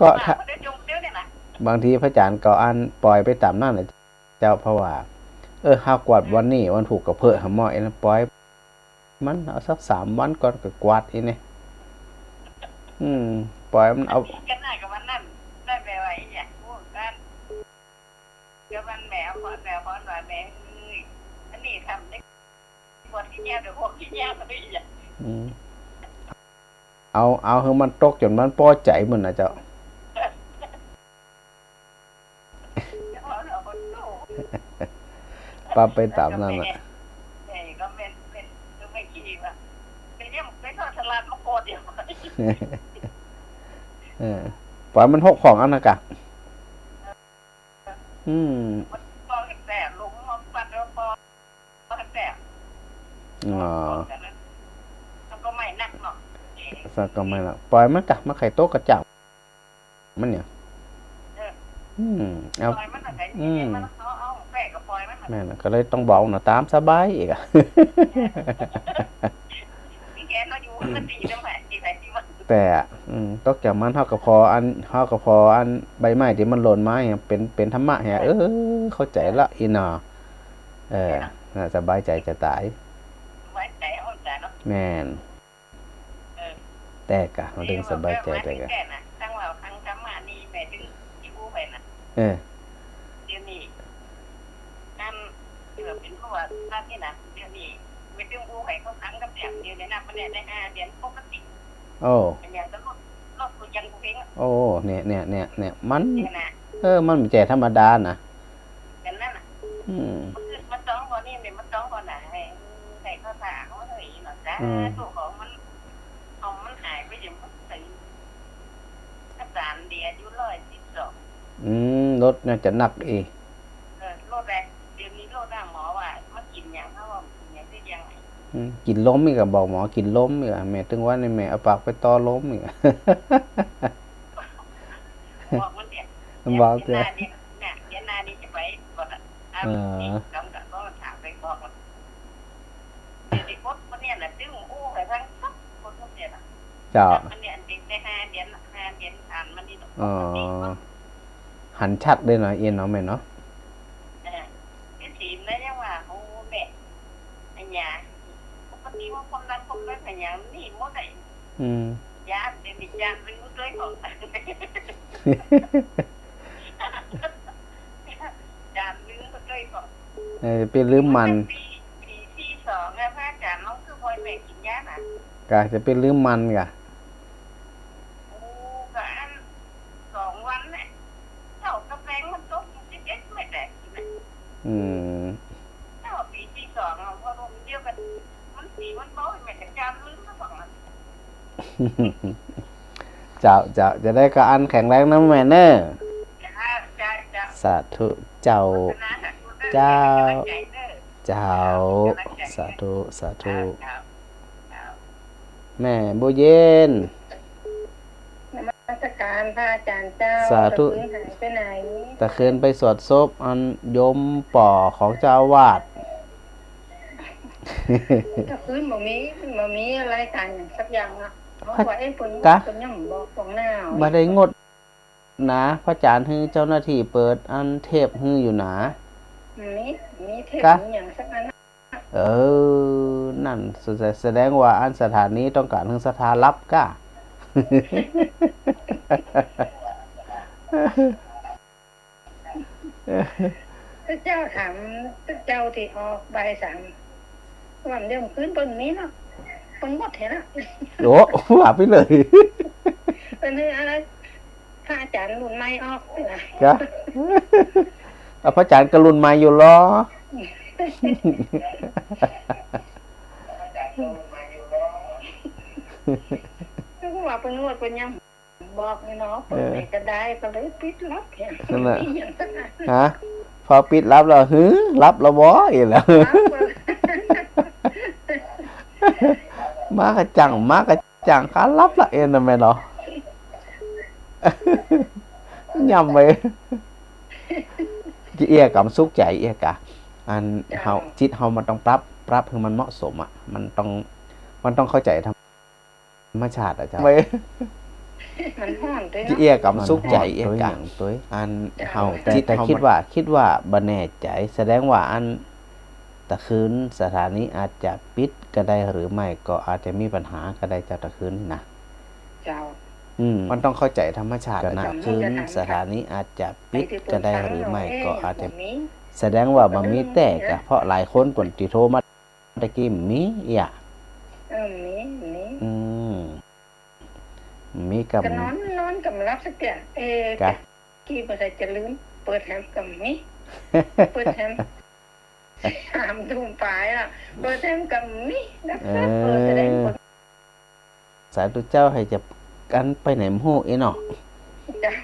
ก็ถ้าบางทีพระอาจารย์ก็อันปล่อยไปตามนั่นแหละเจ้าเพราะว่าห้ากวาดวันนี้วันถูกกับเพื่อหาหม้อนะปล่อยมันเอาสัก3 วันก่อนก็กวาดอีเนี่ยปล่อยมันเอากันได้กับวันนั้นได้แปลว่าอีเนี่ยพูดกันเดี๋ยวมันแมวพอดว่าแมวอันนี้ทำได้บทที่แย่เดี๋ยวพวกที่แย่ตัวนี้อ่ะเอาให้มันตกจนมันพอใจเหมือนนะเจ้าปรับไปตามนั้นอ่ะก็เป็นไม่คิดว่าเป็นยังเป็นทอดสลัดมะโกดเดียวปล่อยมันหกของอันนะกะมันปอแต่ลงมาปัดแล้วปอแต่มันก็ไม่นักเนาะสักก็ไม่ละปล่อยมันกะมาไข่โต๊ะกระจับมันเนี่ยเอาปล่อยมันอะไรมันเอาแฝงกับปล่อยมันแม่ก็เลยต้องบอกนะตามสบายอีกอะแต่ต้องจากมันเท่ากับพออันใบไม้ที่มันหล่นไม้เป็นธรรมะแฮะเข้าใจละอีนอน่าสบายใจจะตายแม่นแต่กะมันถึงสบายใจแต่กะตั้งว่าครั้งธรรมะนี่แม่ถึงที่ผู้ไปนะเดี๋ยวนี้นั่นเกือบเป็นผู้ว่าท่านนี่นะเดี๋ยวนี้ไม่ถึงผู้ไปเขาทั้งกับอย่างเดียวในนั้นมันได้5 เดือนปกติอย่างจะลดตัวยังกูเองเนี่ยมันมันไม่ใช่ธรรมดานะกันนั่นน่ะมันต้องก่อนนี่มันต้องก่อนไหนใส่ข้าวสารเขาเลยหน่อยจ้าตัวของมันหายไปอย่างมันใส่อาจารย์เดียอายุ112รถน่าจะหนักอีรถแรกเดี๋ยวนี้รถหน้าหมอว่ามากินอย่างเขาว่ากินอย่างได้ยังไงกินล้มอีกอะบอกหมอกินล้มอีกอะแม่ถึงว่าในแม่เอาปากไปต่อล้มอีกบอกมันเนี่ยบอกเจ้าเนี่ยเดี๋ยวนานี่จะไปก่อนกำกับก็ถามไปบอกมันเดี๋ยวนี้คนเนี่ยนะตึ้งอู้ไปทั้งคนพวกเนี่ยนะมันเนี่ยเด็กได้5 เดือนผ่านมันนี่หรอหันชัดเลยหน่อยเอ็นเนาะแม่เนาะcáiทีมđó nhưng mà ô mẹ ở nhà có tí mà không lên ở nhàนี่มดไอ้ยาเดี๋ยวมีจานเป็นมือด้วยของจานลืมมือด้วยของเป็นลืมมันปีที่2ไงพระอาจารย์น้องคือพลอยแม่กินยาน่ะกะจะเป็นลืมมันกะโอ้กะอัน2 วันเนี่ยเท่ากับแป้งมันตก17ไม่แตกถ้าปีที่2พอรวมเดียวกันมันสีมันน้อยแม่จะจำลืมทั้งสองอันจะได้กระอันแข็งแรงนะแม่เนอะสาธุเจ้าสาธุแม่โบเย็นราชการพระอาจารย์เจ้าสาธุหายไปไหนแต่คืนไปสวดศพอันโยมป่อของเจ้าวาดแต่คืนบ่มีอะไรกันสักอย่างนะเพราะว่าไอ้คนยังบอกของหน้าบ่ได้งดนะพระอาจารย์ฮือเจ้าหน้าที่เปิดอันเทพฮืออยู่นะมีเทพอย่างสักนั้นนั่นแสดงว่าอันสถานีต้องการฮือสถานลับก้าเจ้าถามเจ้าที่ออกใบสั่งวันเดียวคืนเปิ้นนี้เนาะเปิ้นหมดเห็นอ่ะโอ้ว่าไปเลยเป็นอะไรพระอาจารย์รุ่นใหม่ออกจ้ะพระอาจารย์ก็รุ่นใหม่อยู่ล้อก็ว่าเป็นนวดเป็นยังบอกเนาะเปิดก็ได้ก็เลยปิดรับแค่ฮะพอปิดรับแล้วรับแล้วบ่อีแล้วมากระจังค้ารับละเอ็นนะแม่เนาะยำไปเอียกับสุขใจเอียกะอันเฮาจิตเฮามันต้องปรับให้มันเหมาะสมอ่ะมันต้องเข้าใจธรรมชาติอาจารย์ มันห้อนด้วย เอียกำสุขใจเอียกะตัวอันเฮาแต่คิดว่าบ่แน่ใจแสดงว่าอันตะคืนสถานีอาจจะปิดก็ได้หรือไม่ก็อาจจะมีปัญหาก็ได้จากตะคืนนี่นะเจ้ามันต้องเข้าใจธรรมชาตินะคืนสถานีอาจจะปิดก็ได้หรือไม่ก็อาจจะแสดงว่าบ่มีแต่ก็เพราะหลายคนปนที่โทรมาตะกี้มีอีกมีกับนอนกับรับสักอย่างกี่บ่ได้จะลืมเปิดแฮมกับมีเปิดแฮม3 ทุ่มปลายล่ะเปิดแฮมกับมีแล้วก็แสดงผลสาธุเจ้าให้จะกันไปไหนฮู้อีเนาะเจ้า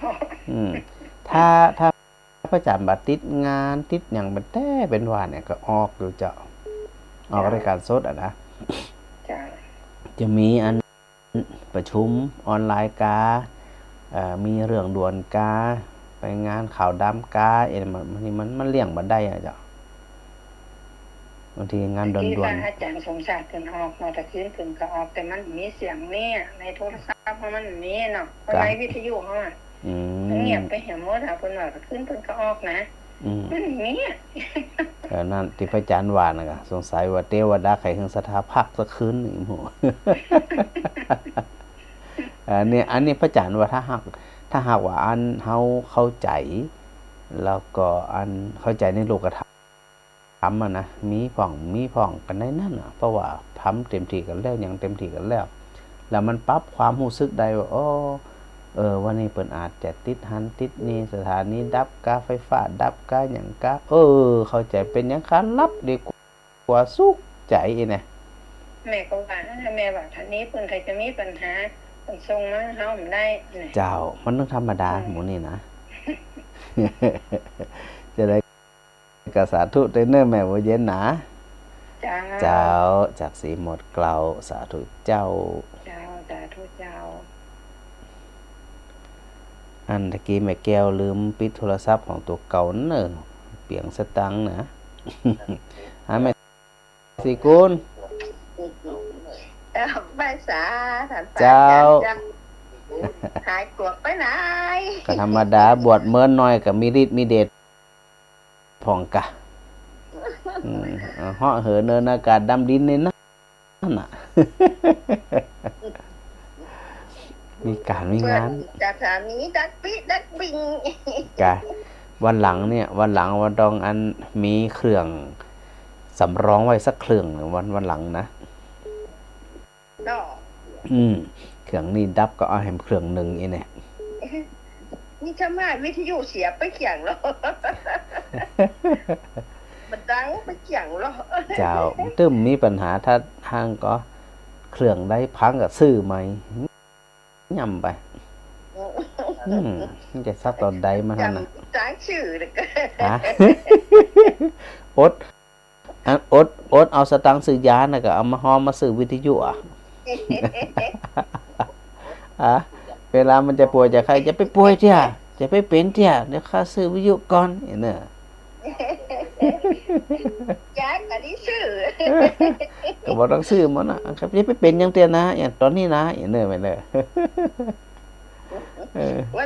ถ้าพระอาจารย์บัดติดงานติดหยังเป็นแต่เป็นว่าเนี่ยก็ออกอยู่เจ้าออกรายการสดนะจ้าจะมีอันประชุมออนไลน์กามีเรื่องด่วนกาไปงานข่าวดำกามันเลี่ยงบ่ได้อ่ะเจ้าบางทีงานด่วนๆอาจารย์สงสารเพิ่นออกมาตะคืนเพิ่นก็ออกแต่มันมีเสียงเนี่ยในโทรศัพท์เพราะมันมีเนาะเพราะในวิทยุเฮาอ่ะเงียบไปเหี่ยหมดเพิ่นว่าตะคืนเพิ่นก็ออกนะมันมีนั่นที่พระอาจารย์ว่าน่ะก็สงสัยว่าเทวดาไขถึงสถาพักสักคืนนึงหมู่อันนี้พระอาจารย์ว่าถ้าหากว่าอันเฮาเข้าใจแล้วก็อันเข้าใจในโลกธรรมนะมีพ่องกันได้นั่นน่ะเพราะว่าทำเต็มที่กันแล้วอย่างเต็มที่กันแล้วมันปรับความรู้สึกได้ว่าวันนี้เพิ่นอาจจะติดหันติดนี่สถานีดับกาไฟฟ้าดับกาหยังกาเข้าใจเป็นหยังคันรับดีกว่าสุขใจนี่แม่ก็ว่าแม่ว่าท่านนี้เพิ่นใครจะมีปัญหาเพิ่นส่งมาเฮาบ่ได้เจ้ามันต้องธรรมดาหมู่นี่นะจะได้กสาธุเทรนเนอร์แม่บ่เย็นนะเจ้าจากสีหมดเกลาสาธุเจ้าสาธุเจ้าอันตะกี้แม่แก้วลืมปิดโทรศัพท์ของตัวเก่าเนอะเปียงสตังค์นะแม่สิกุลภาษาเจ้าหายกลัวไปไหนก็ธรรมดาบวชเมินน้อยก็มีฤทธิ์มีเดชผ่องกะเหาะเหินเนินอากาศดำดินนี่นั่นน่ะมีการมีงานจากสถานีดักบิงกะวันหลังวันดองอันมีเครื่องสำรองไว้สักเครื่องวันหลังนะเครื่องนี้ดับก็เอาแฮมเครื่องนึงอีเนี่ยนี่ทำไมวิทยุเสียไปเขียงแล้วมันดังไปเขียงแล้วเจ้าตึ้มมีปัญหาถ้าทางก็เครื่องได้พังก็ซื้อใหม่ย่ำไปจะซักตอนใดมาท่านน่ะจ้างชื่อเลยอดเอาสตังค์ซื้อยาน่ะก็เอามาหอมมาซื้อวิทยุเวลามันจะป่วยจะใครจะไปป่วยเที่ยจะไปเป็นเที่ยเดี๋ยวข้าซื้อวิทยุก่อนเนี่ยจ้างอันนี้ซื้อก็บ่ต้องซื้อมันน่ะครับจะไปเป็นจังเตี้ยนะอย่างตอนนี้นะอย่างเด้อไปเลยว่า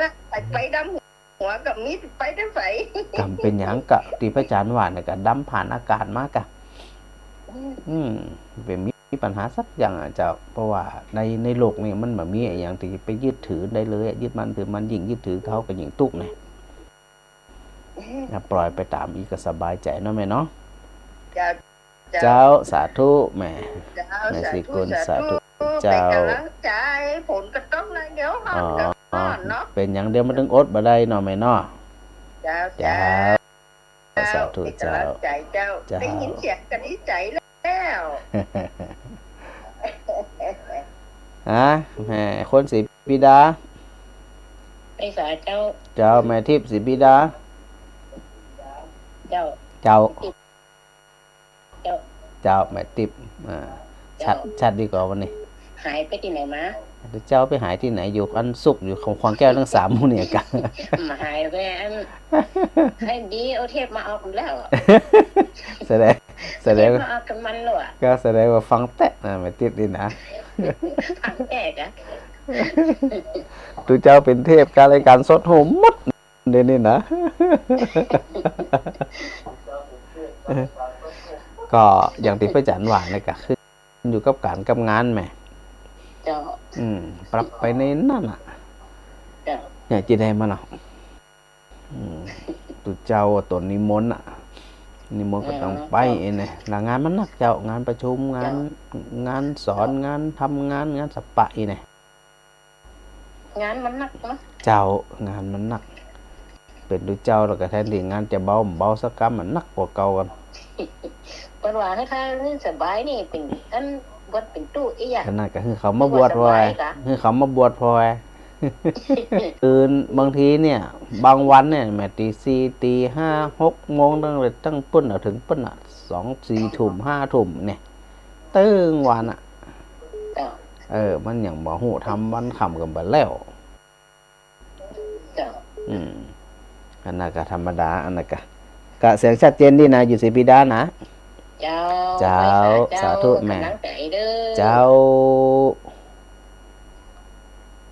ไปดำหัวกับมีดไปได้ไฟกำเป็นหยังกะที่พระอาจารย์ว่าน่ะก็ดำผ่านอากาศมากะเป็นมีปัญหาสักอย่างอ่ะเจ้าเพราะว่าในโลกนี้มันบ่มีอย่างที่ไปยึดถือได้เลยยึดมันถือมันยิ่งยึดถือเขาก็ยิ่งทุกข์นี่ปล่อยไปตามอีกก็สบายใจเนาะแม่เนาะเจ้าสาธุแม่สิกุลสาธุเจ้าใจผลก็ต้องเลยเดี๋ยวเนาะเป็นอย่างเดียวมันถึงอดบ่ได้เนาะแม่เนาะเจ้าสาธุเจ้าใจเจ้าได้ยินเสียงกันดีใจแล้วแม่คนศรีบิดาไอ้สาเจ้าแม่ทิพย์ศรีบิดาเจ้าแม่ทิพย์ชัดดีกว่าวันนี้หายไปที่ไหนมาเจ้าไปหายที่ไหนอยู่อันสุกอยู่ของควางแก้วทั้ง3หมู่เนี่ยกันมาหายไปอันให้ดีเอาเทพมาเอากันแล้วแสดงมาเอากันมันแล้วก็แสดงว่าฟังแตะแม่ทิพย์นี่นะฟังแตะ ตุเจ้าเป็นเทพการรายการสดโหมหมดเดี๋ยวนี้นะก็อย่างที่พระอาจารย์ว่าเลยก็คืออยู่กับการกับงานแหม่ปรับไปในนั่นอ่ะอยากจะได้มาเนาะตุเจ้าตัวนิมนต์อ่ะนิมนต์ก็ต้องไปเนี่ยงานมันหนักเจ้างานประชุมงานสอนงานทำงานสัปปะอีเนี่ยงานมันหนักนะเจ้างานมันหนักเป็นตุเจ้าแล้วก็แทนที่งานจะเบาสักกรรมมันหนักกว่าเก่ากันปัญหาให้ท่านสบายนี่เป็นอันวัดเป็นตู้อีหยังขนาดก็คือเขามาบวชพอยคือเขามาบวชพอยตื่นบางทีเนี่ยบางวันเนี่ยแม่ตี 4 ตี 5 6 โมงตั้งปุ้นเอาถึงปุ้นอ่ะ2 4 ทุ่ม 5 ทุ่มเนี่ยตึ้งวันอ่ะมันอย่างบ่ฮู้ทำวันค่ำกันไปแล้วอันนั้นก็ธรรมดาอันนั้นก็เสียงชัดเจนดีนะอยู่สิบิดานะเจ้าสาธุแม่เจ้า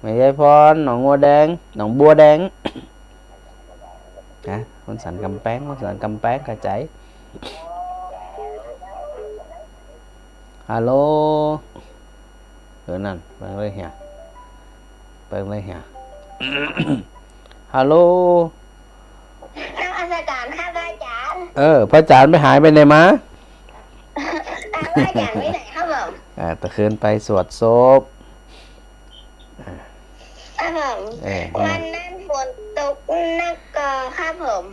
แม่ยายพรหนองงัวแดงหนองบัวแดงฮะคนสันกำแพงกระจายฮัลโหลนั่นเปิดเลยเฮียฮัลโหลอาจารย์ค่ะอาจารย์พระอาจารย์ไม่หายไปไหนมาอาจารย์ไปไหนครับผมตะคืนไปสวดศพวันนั้นฝนตกนักก็ครับผม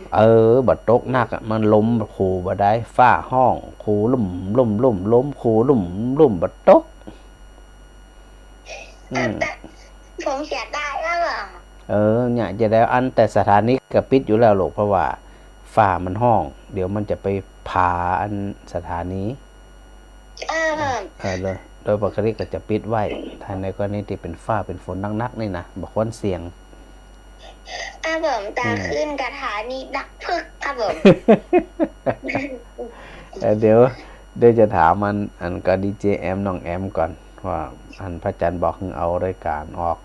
บัดตกนักมันล้มขู่บัดได้ฟ้าห้องขู่ล้มล้มขู่ล้มบัดตกผมเสียดายแล้วเหรอเนี่ยจะได้อันแต่สถานีก็ปิดอยู่แล้วลูกเพราะว่าฟ้ามันห้องเดี๋ยวมันจะไปผ่าอันสถานีเลยโดยปกติก็จะปิดไว้ถ้าในกรณีที่เป็นฟ้าเป็นฝนนักๆนี่นะบอกว่าเสียงผมตาขึ้นกระถานีดักพึกผม เดี๋ยวจะถามอันก็ดีเจแอมน้องแอมก่อนว่าอันพระจันทร์บอกเอารายการออก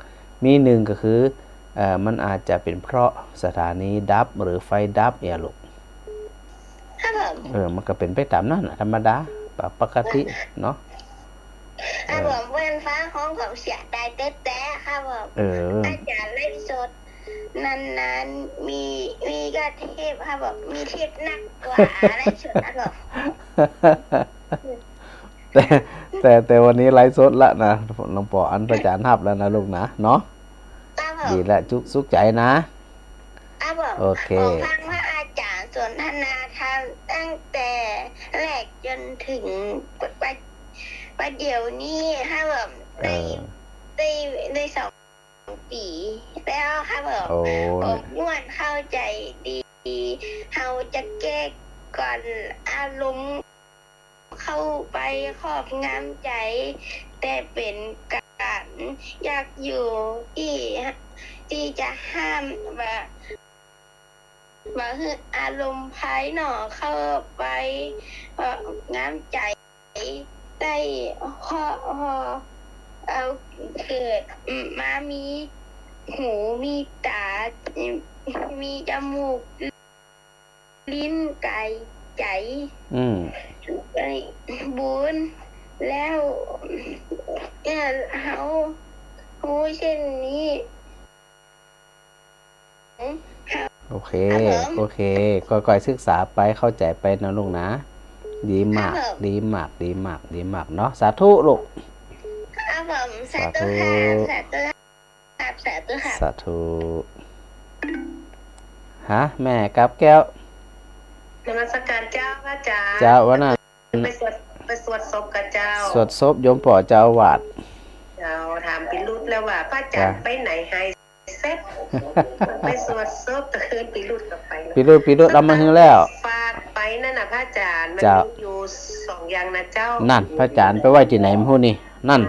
มีหนึ่งก็คือมันอาจจะเป็นเพราะสถานีดับหรือไฟดับลูกมันก็เป็นไปตามนั้นธรรมดาปกติเนาะผมเว้นฟ้าของผมเสียดายแต๊ะครับผมอาจารย์เล่นสดนานมีก็เทพครับผมมีเทพนักกว่าอะไรสุดนะครับแต่วันนี้ไลฟ์สดละนะหลวงปู่อันพระอาจารย์ทับแล้วนะลูกนะเนาะดีแล้วจุกสุขใจนะโอเคผมฟังพระอาจารย์สนทนาธรรมตั้งแต่แรกจนถึงประเดี๋ยวนี้ครับผมได้2 ปีแล้วครับผมม่วนเข้าใจดีเขาจะแก้ก่อนอารมณ์เข้าไปครอบงำใจแต่เป็นการอยากอยู่ที่จะห้ามว่าอารมณ์ภายนอกเข้าไปงำใจได้พอเอาเกิดมามีหูมีตามีจมูกลิ้นไก่ใจบุญแล้วเขาเช่นนี้โอเคก่อยศึกษาไปเข้าใจไปนะลูกนะดีมากเนาะสาธุลูกสาธุสาธุฮะแม่กับแก้วนมัสการเจ้าพระอาจารย์เจ้าวันนั้นไปสวดศพกับเจ้าสวดศพโยมป่อเจ้าวาดเจ้าถามพี่รุดแล้วว่าพระอาจารย์ไปไหนไฮเซ็ตไปสวดศพตะคืนพี่รุดกับไปพี่รุดเอามาถึงแล้วฝากไปนั่นน่ะพระอาจารย์มันอยู่2อย่างนะเจ้านั่นพระอาจารย์ไปไว้ที่ไหนมื้อนี้นั่น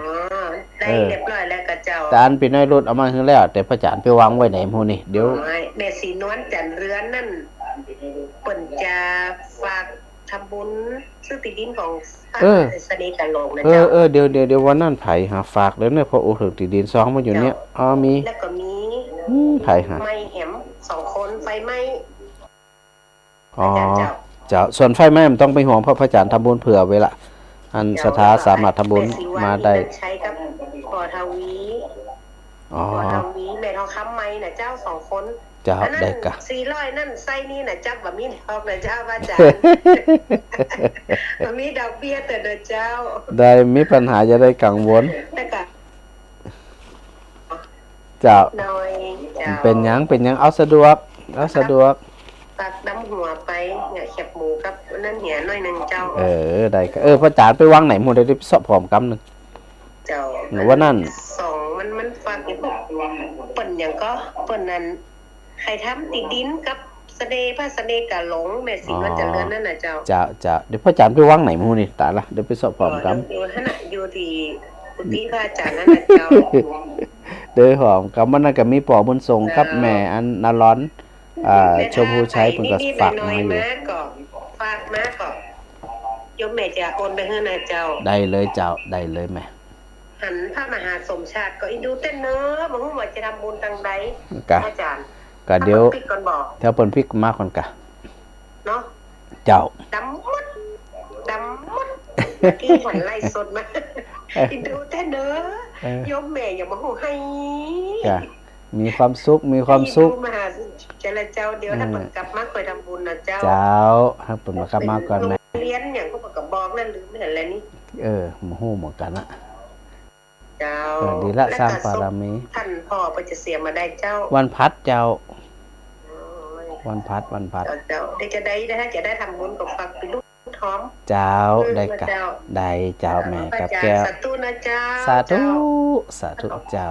ได้เรียบร้อยแล้วกับเจ้าแต่อันพี่น้อยรุดเอามาถึงแล้วแต่พระอาจารย์ไปวางไว้ไหนมื้อนี้เดี๋ยวแม่สีนวลจันเรือนนั่นเปิ่นจะฝาก ทำบุญซื้อติดินของสนิทกันลงนะเเจ้าเดี๋ยววันนั้นไผหาฝากแล้วเนี่ยพอโอ้ถึงติดิน2มาอยู่เนี่ยมีแล้วก็มีไผหาไม้แหม2คนไฟไหม้เจ้าส่วนไฟไหม้มันต้องไปห่วงเพราะพระอาจารย์ทำบุญเผื่อไว้ละอันศรัทธาสามารถทำบุญมาได้ใช้กับปอทวีแม่ทองคำไหม้น่ะเจ้า2คนเจ้าได้กะ400นั่นไส้นี่น่ะจับบ่มีดอกน่ะเจ้าว่าจ้าบ่มีดอกเบี้ยแต่เด้อเจ้าได้มีปัญหาจะได้กังวลเจ้าเป็นหยังเอาสะดวกตักดำหัวไปเนี่ยแคบหมูกับนั่นเหียหน่อยนึงเจ้าได้กะพระอาจารย์ไปวางไหนหมดได้สอบพร้อมกันนึงเจ้าว่านั่น2มันฝากอยู่เปิ้นหยังก็เปิ้นนั้นใครทำติดดินกับเสน่ห์พระเสน่ห์กะหลงแม่สิมันจะเลื่อนนั่นน่ะเจ้าเดี๋ยวพระอาจารย์ไปวางไหนหมู่นี่ตายละเดี๋ยวไปสอบพร้อมกันอยู่หั่นน่ะอยู่ที่กุฏิพระอาจารย์นั่นน่ะเจ้าเด้อหอมกับมันน่ะก็มีปอบุญทรงกับแม่อันนาร้อนชมพูชัยเพิ่นก็ฝากมาอยู่ฝากมาก็โยมแม่จะโอนไปให้นะเจ้าได้เลยเจ้าได้เลยแม่หันพระมหาสมชาติก็อินดูเต้นเน้อบ่ฮู้ว่าจะทำบุญทางใดอาจารย์ก็เดี๋ยวแถวเปิ้นพริกมาก่อนกะเนาะเจ้าดำมดที่หันไล่สดมาอินดูเต้นเน้อโยมแม่อย่ามาฮู้ให้จ้ะมีความสุขมหาเจ้าเดี๋ยวถ้าเปิ้นกลับมาค่อยทำบุญนะเจ้าถ้าเปิ้นมากลับมาก่อนแม่เรียนหยังก็บอกนั่นลืมเห็นแล้วนี่บ่ฮู้เหมือนกันนะเจ้าดีละสร้างบารมีท่านพ่อเพิ่นจะเสียมาได้เจ้าวันพัดเจ้าวันพัดเจ้าจะได้ทำบุญกับฝักเป็นลูกท้อมเจ้าได้กะได้เจ้าแม่กับแก้วสาธุนะเจ้าสาธุเจ้า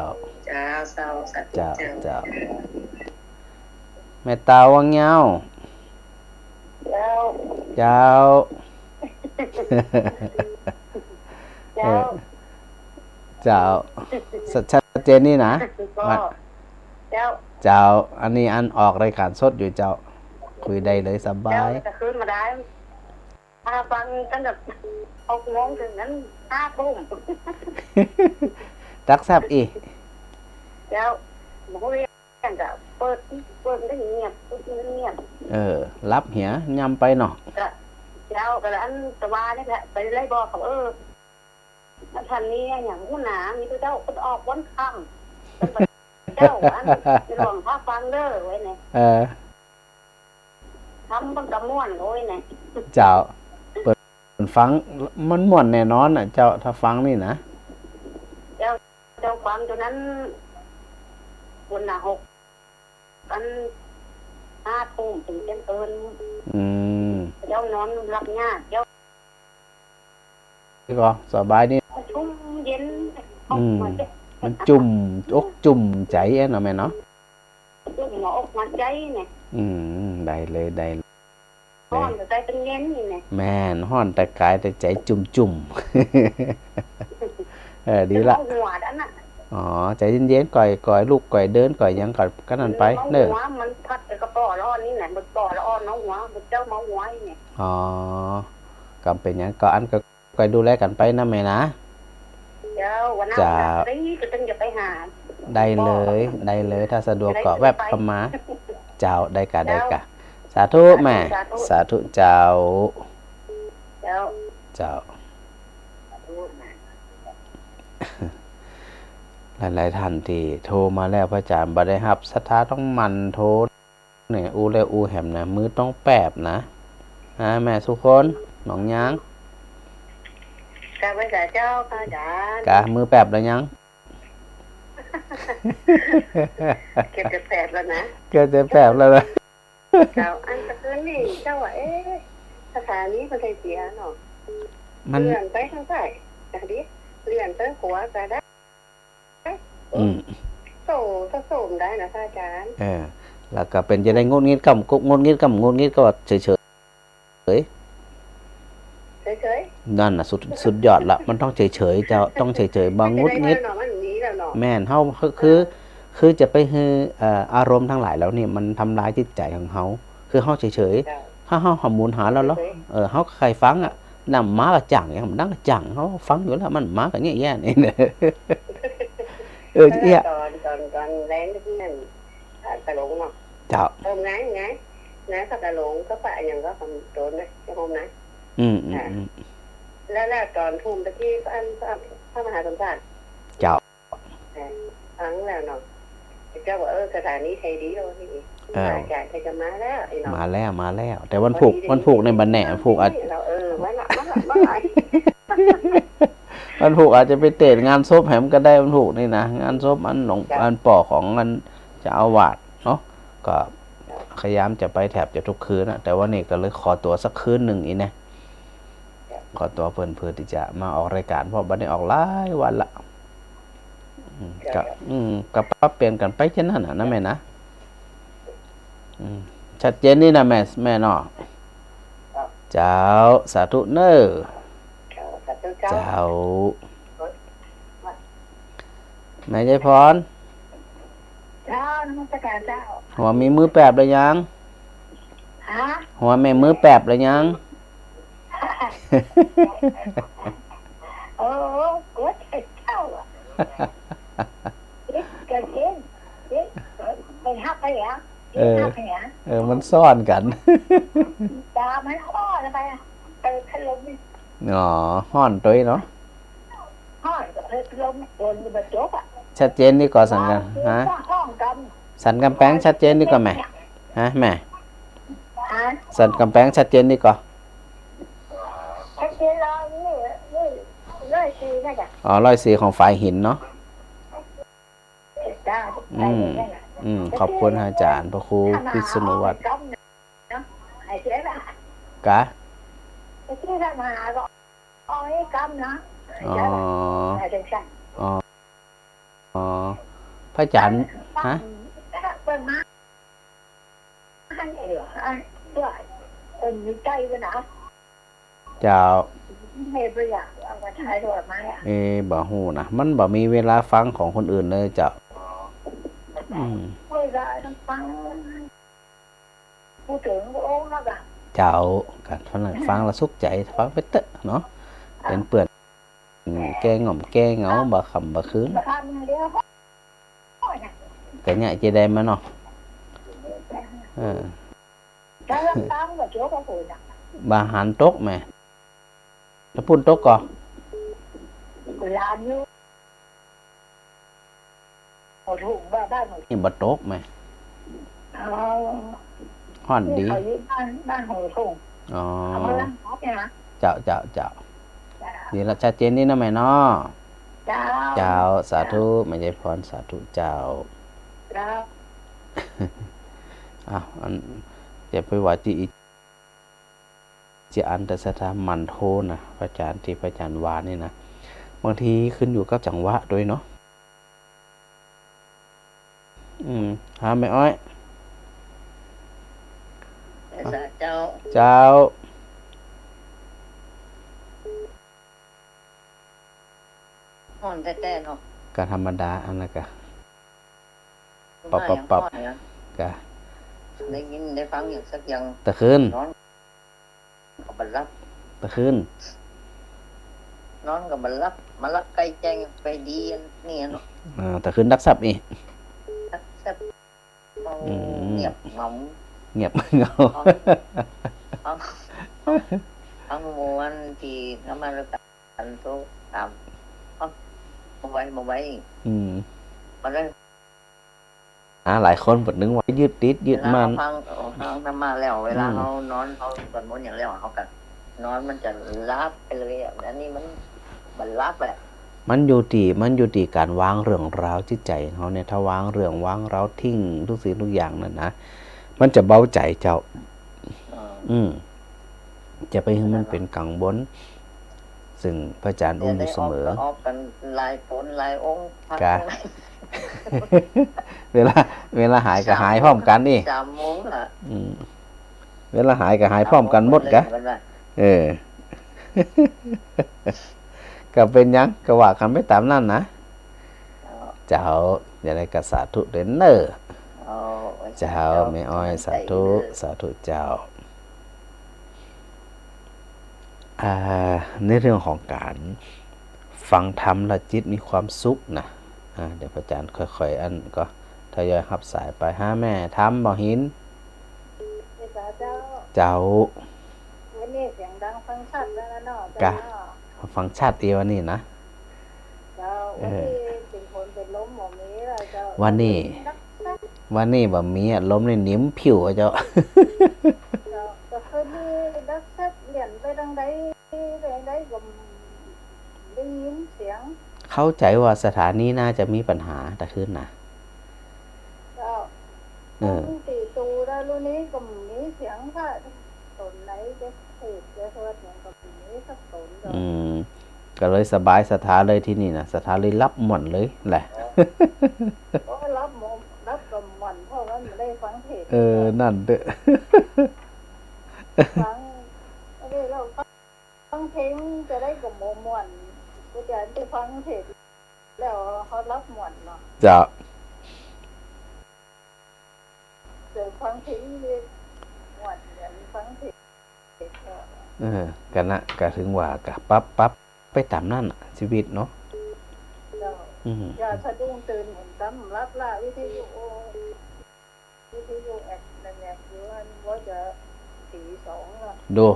แม่ตาวังเงาเจ้าชัดเจนนี่นะเจ้าอันนี้อันออกรายการสดอยู่เจ้าคุยได้เลยสบายจะคืนมาได้ฟังตั้งแต่6 โมงถึงนั้น5 ทุ่มตักแซ่บอีแล้วหมูเรียนจะเปิดได้เงียบรับเหียยำไปเนาะแล้วก็อันตะวันนี่แหละไปไล่บอกเขาท่านนี้อย่างผู้หนามีเจ้าก็ออกวันค่ำเจ้าอันหลวงพ่อฟังเด้อไว้เนี่ยทำบังกะม่วนโอ้ยเนี่ยเจ้าเปิดฟังมันม่วนแน่นอนอ่ะเจ้าถ้าฟังนี่นะเจ้าฟังจนนั้นวันละ6 กัน5 ทุ่มถึงเที่ยงคืนเจ้านอนรับงานเจ้าก็สบายนี่ชุ่มเย็นมันจุ่มอกจุ่มใจเนาะแม่เนาะจุ่มหัวอกหัวใจเนี่ยได้เลยฮ้อนแต่ใจเป็นเย็นนี่เนี่ยแม่นฮ้อนแต่กายแต่ใจจุ่มดีละหัวนั่นน่ะใจเย็นๆก่อยลูกก่อยเดินก่อยยังก่อยก็นั่นไปเด้อมันพัดกระป๋อร้อนนี่แหละมันป๋อร้อนน้องหัวมันเจ้าเมาหัวนี่ก็เป็นหยังก็อันก็ก่อยดูแลกันไปนะแม่นะเจ้าวันนั้นก็ต้องจะไปหาได้เลยถ้าสะดวกก็แวบเข้ามาเจ้าได้กะสาธุแม่สาธุเจ้าหลายท่านที่โทรมาแล้วพระอาจารย์บ่ได้รับศรัทธาต้องมันโทรเนี่ยอูแหมนะมือต้องแปบนะแม่สุคนหนองยางกะไว้สาเจ้าพระอาจารย์กะมือแปบแล้วยังเก็บจะแปบแล้วนะเจ้าอันตะคืนนี่เจ้าว่าสถานีมันเสียเนาะเลื่อนไปทางซ้ายแต่ดิเลื่อนไปขวาก็ได้โสมได้นะอาจารย์แล้วก็เป็นจะได้งดงิดกำงดงิดก็เฉยนั่นน่ะสุดยอดละมันต้องเฉยเจ้าต้องเฉยบางงดงิดแม่นเฮาคือจะไปฮืออารมณ์ทั้งหลายแล้วนี่มันทำร้ายจิตใจของเฮาคือเฮาเฉย ถ้าเฮาหมุนหาแล้วเฮาใครฟังอ่ะนำม้าก็จังอย่างมันดังก็จังเฮาฟังอยู่แล้วมันม้าก็แย่ๆนี่แหละเนี่ยตอนแรงที่นั่นตะหลงเนาะ เจ้า hôm ngái có tà luận có phải nhận có phần trộn đấy cái hôm nãy แล้วตอนทุ่มตะกี้พระมหาสมภาร เจ้า ฟังแล้วเนาะเจ้าบอกสถานีไทยดีเลยพี่อาจารย์ใครจะมาแล้วไอ้น้อง มาแล้วแต่วันผูกในบันแหน่ผูกอาจ วันละ วันผูกอาจจะไปเตะงานศพแหมก็ได้วันผูกนี่นะงานศพอันหลงอันป่อของมันจะเอาวาดเนาะก็พยายามจะไปแถบจะทุกคืนนะแต่ว่านี่ก็เลยขอตัวสักคืนหนึ่งอีนะขอตัวเพื่อที่จะมาออกรายการเพราะบัดนี้ออกหลายวันละกับปรับเปลี่ยนกันไปเช่นนั้นนะแม่นะชัดเจนนี่นะแม่เนาะเจ้าสาธุเนอเจ้าแม่ยายพร เจ้านมัสการเจ้า หัวมีมือแปบหรือยังหัวแม่มือแปบหรือยังโอ้กดเจ้าเกิดขึ้นเป็นฮักไปแล้วมันซ่อนกันตามันอ้อนอะไรถล่มอ๋อห้อนตัวเนาะห้อนถล่มโดนบรรจุอ่ะชัดเจนนี่ก่อนสันกันฮะสันกำแพงชัดเจนนี่ก่อนแม่ฮะแม่สันกำแพงชัดเจนนี่ก่อนชัดเจนแล้วนี่104นะจ๊ะอ๋อ104ของฝ่ายหินเนาะขอบคุณอาจารย์พระครูพิษณุวัฒน์กะที่ทำมาก็อ้อยกำนะพระอาจารย์ฮะเป็นมาให้เหรอด้วยเป็นมีใจด้วยนะเจ้าไม่ประหยัดเอามาใช้ด้วยไหมบ่ฮู้นะมันบ่มีเวลาฟังของคนอื่นเลยเจ้าไม่ได้ต้องฟังพูดถึงโอ้นะจ๊ะเจ้าการฟังแล้วสุขใจฟังไปเตอะเนาะเป็นเปื่อนแก้ง่อมแก้เหงาบ่ขำบ่คืนก็เนี่ยจะได้มาเนาะบาหันตกแม่ถ้าปุ่นตกก่อนนี่บ่ตกแม่ฮ้อนดีบ้านหัวทุ่งอ๋อเจ้านี่ละชัดเจนนี่นะแม่เนาะเจ้าสาธุแม่ยายพรสาธุเจ้าอันจะไปว่าที่อันตสถามันโทนะพระอาจารย์ที่พระอาจารย์วานี่นะบางทีขึ้นอยู่กับจังหวะด้วยเนาะหาแม่อ้อยเจ้าห้อนแท้ๆเนาะก็ธรรมดาอันนั้นก็ปรับก็ได้ยินได้ฟังอย่างสักอย่างตะคืนนอนกับบรรลับตะคืนนอนกับบรรลับมาลักไก่แจ้งไปดีนี่เนาะตะคืนดักซับนี่ดักซับเงียบเงาทั้งมวลที่ทำมาแล้วกันทุกตามมาไว้มาได้หลายคนบทนึงว่ายืดติดยืดมันฟังทำมาแล้วเวลาเขานอนเขาสวดมนต์อย่างแล้วเขากันนอนมันจะลับไปเลยอันนี้มันลับแหละมันอยู่ที่การวางเรื่องราวจิตใจเขาเนี่ยถ้าวางเรื่องวางราวทิ้งทุกสิ่งทุกอย่างนั่นนะมันจะเบาใจเจ้าจะไปให้มันเป็นกังวลซึ่งพระอาจารย์อุ้มเสมอออกกันลายฝนลายองค์กะเวลาหายก็หายพร้อมกันนี่3 โมงอ่ะเวลาหายก็หายพร้อมกันหมดกะก็เป็นยังก็ว่ากันไปตามนั้นนะเจ้าอย่าได้กระสาธุเด่นเนอเจ้าแม่อ้อยสาธุเจ้า อ่าในเรื่องของการฟังธรรมและจิตมีความสุขนะเดี๋ยวพระอาจารย์ค่อยๆอันก็ทยอยรับสายไปหาแม่ธรรมบ่หินเจ้าวันนี้เสียงดังฟังชัดแล้วนะเนาะ กะฟังชัดเดียวนี่นะเจ้าวันนี้เป็นคนเป็นล้มหมอมีแล้วเจ้าวันนี้บ่มีล้มในนิ้มผิวเจ้าก็เคยมีดักซัดเหรียญไปทางใดก็ได้ยินเสียงเข้าใจว่าสถานีน่าจะมีปัญหาแต่ขึ้นนะเจ้าตีตูแล้วรุ่นนี้ก็มีเสียงค่ะตนไหนจะถูกจะเทิดอย่างกับนี้สักตนก็เลยสบายสถาเลยที่นี่นะสถาเลยรับหมดเลยแหละก็รับกับหม่อนเพราะว่าไม่ได้ฟังเทศนั่นเด้อฟังเราฟังเพลงจะได้กับโมม่วนก็จะได้ฟังเทศแล้วเขารับหม่อนเนาะจ้ะเดี๋ยวฟังเพลงหม่วนอย่างฟังเทศกันนะก็ถึงว่ากะปั๊บไปตามนั่นชีวิตเนาะอย่าสะดุ้งตื่นเหมือนตั้มรับล่าวิทยุแอดนั่นแหละอยู่ว่าจะตี2แล้วดู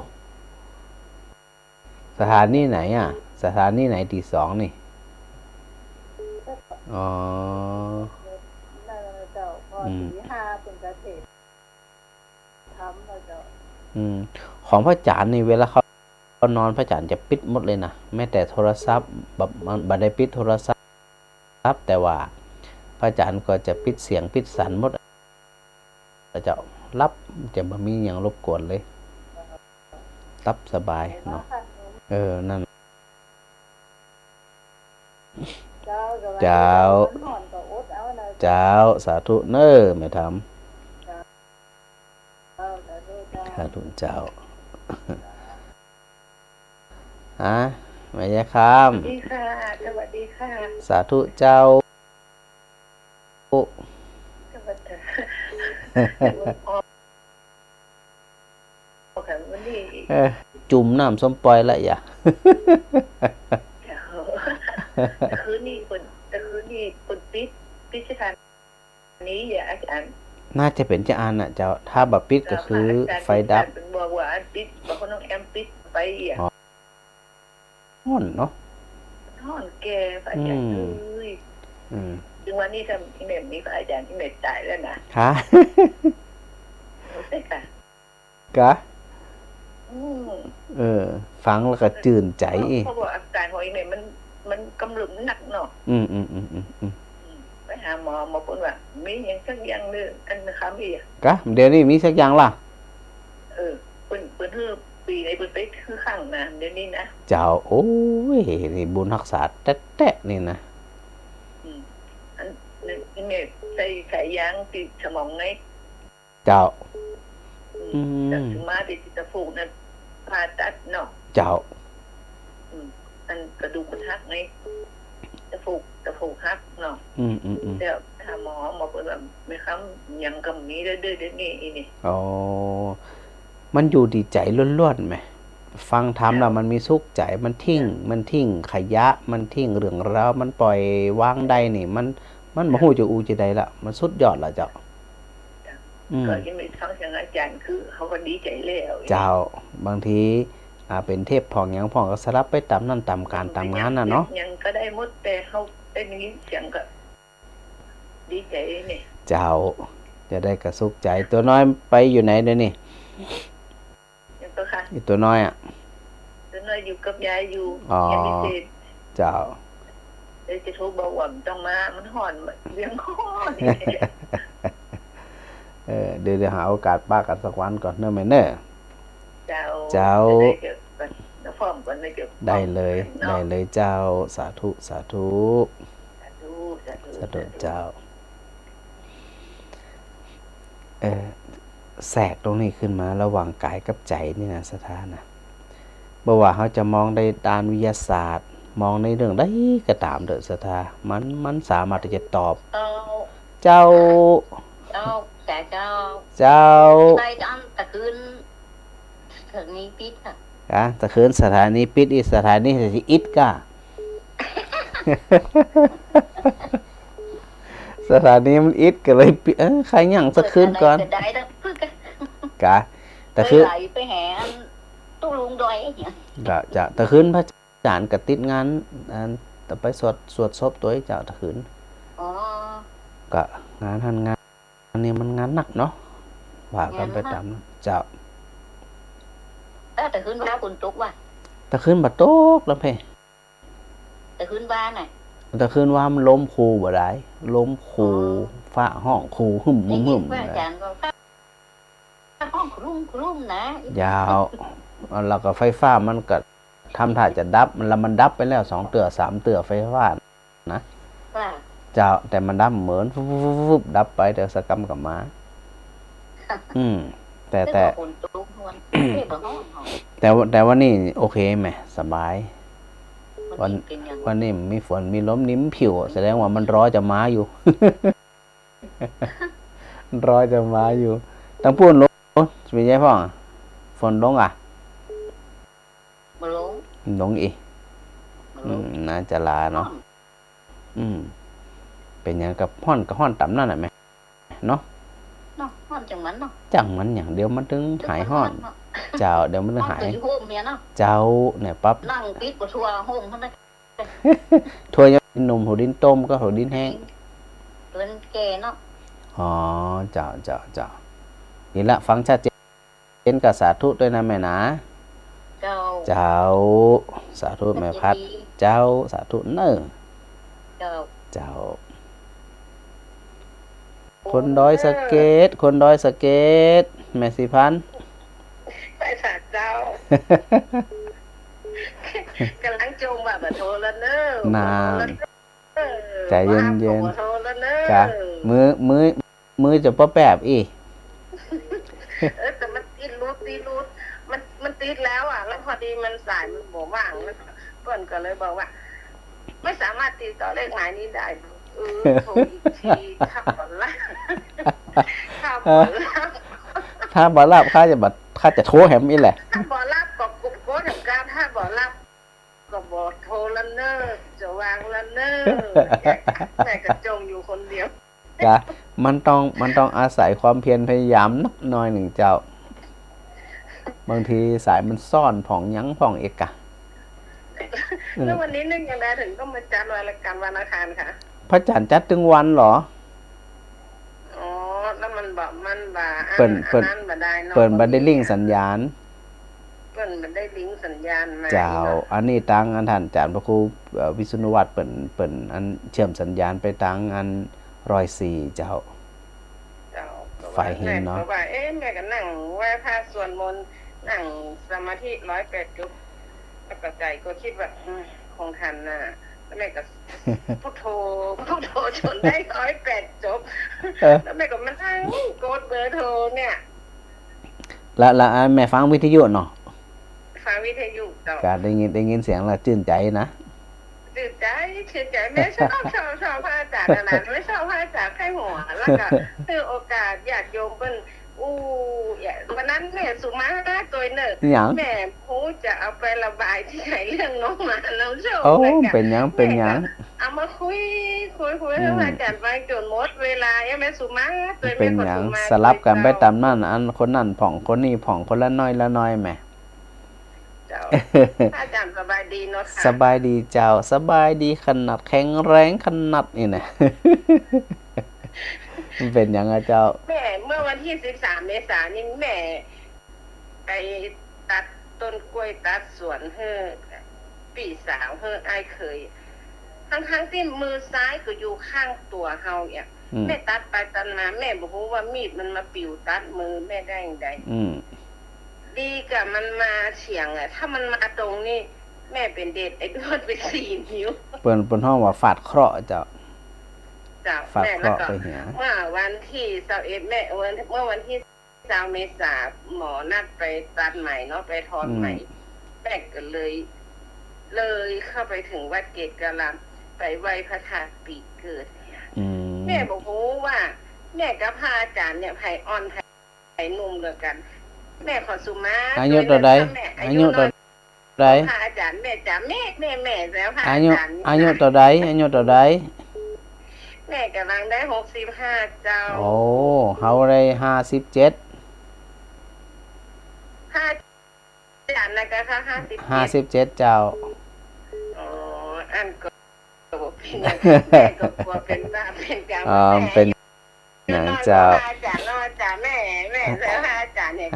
สถานีไหนสถานีไหนตี2นี่อ๋อนั่นเจ้าพอตี5เป็นกระเทศทำแล้วเจ้าของพระอาจารย์นี่เวลาเขานอนพระอาจารย์จะปิดหมดเลยนะแม้แต่โทรศัพท์บัดได้ปิดโทรศัพท์แต่ว่าพระอาจารย์ก็จะปิดเสียงปิดสันหมดจะรับจะไม่มีอย่างรบกวนเลยรับสบายเนาะนั่นเจ้าสาธุเน้อไม่ทำสาธุเจ้าไม่ใช่คำสวัสดีค่ะสวัสดีค่ะสาธุเจ้าจุ่มน้ำส้มปล่อยละอย่าคืนนี้คนปิดสถานนี้อย่าอาจารย์น่าจะเป็นจะอ่านเจ้าถ้าแบบปิดก็คือไฟดับบอกว่าปิดบอกว่าน้องแอมปิดไปห้อนเนาะห้อนแกพระอาจารย์ถึงวันนี้ทำที่เมมนี้พระอาจารย์ที่เมมตายแล้วนะค่ะใช่ค่ะกะฟังแล้วก็จื่นใจเพราะว่าอาการของอีเมมมันกำลังหนักเนาะไปหาหมอพูดว่ามีอย่างสักอย่างนึงอันนะคะมีกะเดี๋ยวนี้มีสักอย่างล่ะเปิ้นฮือปีในเปิ้นไปคือข้างนะเดี๋ยวนี้นะเจ้าโอ้ยนี่บุญรักษาแต๊ะๆนี่นะอันนี้ใส่สายยางติดสมองไงเจ้าจากถึงมาติดตะฟูกนั้นผ่าตัดเนาะเจ้าอันกระดูกมันหักไงตะฟูกหักเนาะเดี๋ยวถ้าหมอเปิดแบบไม่ค้ำยังกับนี้เรื่อยๆนี่นี่อ๋อมันอยู่ดีใจล้วนๆไหมฟังธรรมแล้วมันมีสุขใจมันทิ้งขยะมันทิ้งเรื่องราวมันปล่อยวางได้นี่มันบ่ฮู้จะจะได้ละมันสุดยอดละเจ้าก็ยังไม่ฟังเสียงอาจารย์คือเขาก็ดีใจแล้วเจ้าบางทีเป็นเทพพองยังพองก็สลับไปตามนั่นตามการตามงานน่ะเนาะยังก็ได้หมดแต่เขาได้ยินเสียงก็ดีใจนี่เจ้าจะได้กระสุกใจตัวน้อยไปอยู่ไหนเดี๋ยวนี้ยังตัวค่ะตัวน้อยตัวน้อยอยู่กับยายอยู่ยังไม่เสร็จเจ้าเดี๋ยวจะโทรบอกว่าต้องมามันห่อนเลี้ยงห่อนเดี๋ยวหาโอกาสป้ากันสักวันก่อนเนอะแม่เนอะเจ้าได้เลยเจ้าสาธุเจ้าแทรกตรงนี้ขึ้นมาระหว่างกายกับใจนี่นะสถานะบ่ว่าเขาจะมองในด้านวิทยาศาสตร์มองในเรื่องใดก็ตามเด้อสถามันสามารถที่จะตอบเจ้าแต่เจ้าไปตอนตะคืนถึงนี้ปิดค่ะ ตะคืนสถานีปิดอีสถานีสิอิดก้า สถานีมันอิดก็เลยใครยั่งสักคืนก่อนกะแต่คือไปแห่ตู้ลุงดอยอย่างเงี้ยจะแต่คืนพระอาจารย์ก็ติดงานแต่ไปสวดศพตัวเจ้าตะคืนก็งานนี้มันงานหนักเนาะว่ากันไปตามเจ้าแต่คืนว่าคุณตุ๊กว่ะแต่คืนบัดตกแล้วเพ่แต่คืนว่าน่ะแต่คืนว่ามันล้มครูบ่ได้ล้มครูฟ้าห้องครูหึ่มอาจารย์ก็ห้องครุ่มนะยาวแล้วก็ไฟฟ้ามันก็ทำท่าจะดับมันดับไปแล้ว2 เตือ3 เตือไฟฟ้านะเจ้าแต่มันดับเหมือนฟุบดับไปเดี๋ยวสกรรมกับมาแต่ว่านี่โอเคไหมสบายวันนี้มีฝนมีลมนิ่มผิวแสดงว่ามันรอจะมาอยู่ รอจะมาอยู่ตั้งพูนลงเป็นไงพ่อฝนลงอ่ะลงอีน่าจะลาเนาะเป็นอย่างกับห้อนต่ำนั่นแหละไหมเนาะห้อนจังมันเนาะจังมันอย่างเดียวมันถึงหายห้อนเจ้าเดี๋ยวมันหายเจ้าเนี่ยปั๊บนั่งปิดกับทัวร์โฮมเท่านั้นทัวร์ยังหนุ่มหัวดินต้มก็หัวดินแห้งเป็นแก่เนาะอ๋อเจ้านี่ละฟังชัดเจนกับสาธุด้วยนะแม่นะเจ้าสาธุแม่พัดเจ้าสาธุเนอเจ้าคนดอยสะเก็ดแม่สิพันไปสาเจ้ากำลังจงแบบโทรแล้วเนอะนานใจเย็นๆจ้ะมือจะป้อแปบอีแต่มันตีรูดมันติดแล้วอ่ะแล้วพอดีมันสายมันบอกว่างแล้วเพื่อนก็เลยบอกว่าไม่สามารถติดต่อเลขหมายนี้ได้โทรอีกทีถ้าบ่รับถ้าบ่รับข้าจะโทรแฮมอีแหละถ้าบ่รับก็กดโค้ดของการถ้าบ่รับก็บอกโทรละเนอจะวางละเนอแม่กระจงอยู่คนเดียวจ้ะมันต้องอาศัยความเพียรพยายามนักหน่อยหนึ่งเจ้าบางทีสายมันซ่อนผ่องยั้งผ่องเอกะแล้ววันนี้นึกยังไงถึงต้องมาจัดรายการวันอังคารค่ะพระจันทร์จัดถึงวันเหรออ๋อแล้วมันบอกมันบ่าเปิดบันได้ลิงสัญญาณเปิดบันได้ลิงสัญญาณมาเจ้าอันนี้ตั้งอันท่านอาจารย์พระครูวิษณุวัฒน์เปิดอันเชื่อมสัญญาณไปตั้งอัน104เจ้าไฟเห็นเนาะว่าแม่ก็นั่งไหว้พระสวดมนต์นั่งสมาธิ108 จุดแล้วก็ใจก็คิดว่าคงทันน่ะแล้วแม่ก็พุทโธจนได้108 จบแล้วแม่ก็มานั่งกดเบอร์โทรเนี่ยแล้วแม่ฟังวิทยุเนาะฟังวิทยุต่อการได้ยินเสียงแล้วชื่นใจนะตื่นใจแม่ชอบพระอาจารย์นะไม่ชอบพระอาจารย์ไข้หัวแล้วก็คือโอกาสอยากโยมเป็นวันนั้นแม่สุมาตัวเนอแม่พูดจะเอาไประบายที่ไหนเรื่องน้องหมาน้องโชว์เป็นยังเอามาคุยให้พระอาจารย์ฟังจนหมดเวลาแม่สุมาตัวเป็นยังสลับกันไปตามนั่นอันคนนั่นผ่องคนนี้ผ่องคนละน้อยแม่อาจารย์สบายดีเนาะสบายดีเจ้าสบายดีขนาดแข็งแรงขนาดนี่นะมันเป็นยังไงเจ้าแม่เมื่อวันที่13 เมษายนนี่แม่ไปตัดต้นกล้วยตัดสวนพี่สาวไอ้เคยทั้งที่มือซ้ายก็อยู่ข้างตัวเฮาเนี่ยแม่ตัดไปตัดมาแม่บอกว่ามีดมันมาปิวตัดมือแม่ได้ยังไงดีกับมันมาเฉียงถ้ามันมาตรงนี้แม่เป็นเด็ดไอ้ด้วนไป4 นิ้วเปิ้นห้องว่าฟาดเคราะห์เจ้าฟาดเคราะห์ไปเหี่ยเมื่อวันที่21แม่เมื่อวันที่20 เมษายนหมอนัดไปตัดใหม่เนาะไปถอนใหม่แม่ก็เลยเข้าไปถึงวัดเกตกะลำไปไหว้พระธาตุปีเกิดแม่บอกว่าแม่กับพระอาจารย์เนี่ยไผอ่อนไผนุ่มเหมือนกันแม่ขอสุมาอายุเท่าใดอายุเท่า ใดพระอาจารย์แม่จ๋าแม่แล้วพระ อา อา ยุ จารย์ อายุเท่าใดอายุเท่าใด แม่กำลังได้65เจ้าโอ้เฮาได้57พระอาจารย์นะก็ค่ะ57เจ้า อ๋ออันก็เป็นแม่ก็กลัวเป็นบ้าเป็นกรรม เป็นหยังเจ้า พระอาจารย์แม่แล้วพระอาจารย์เนี่ย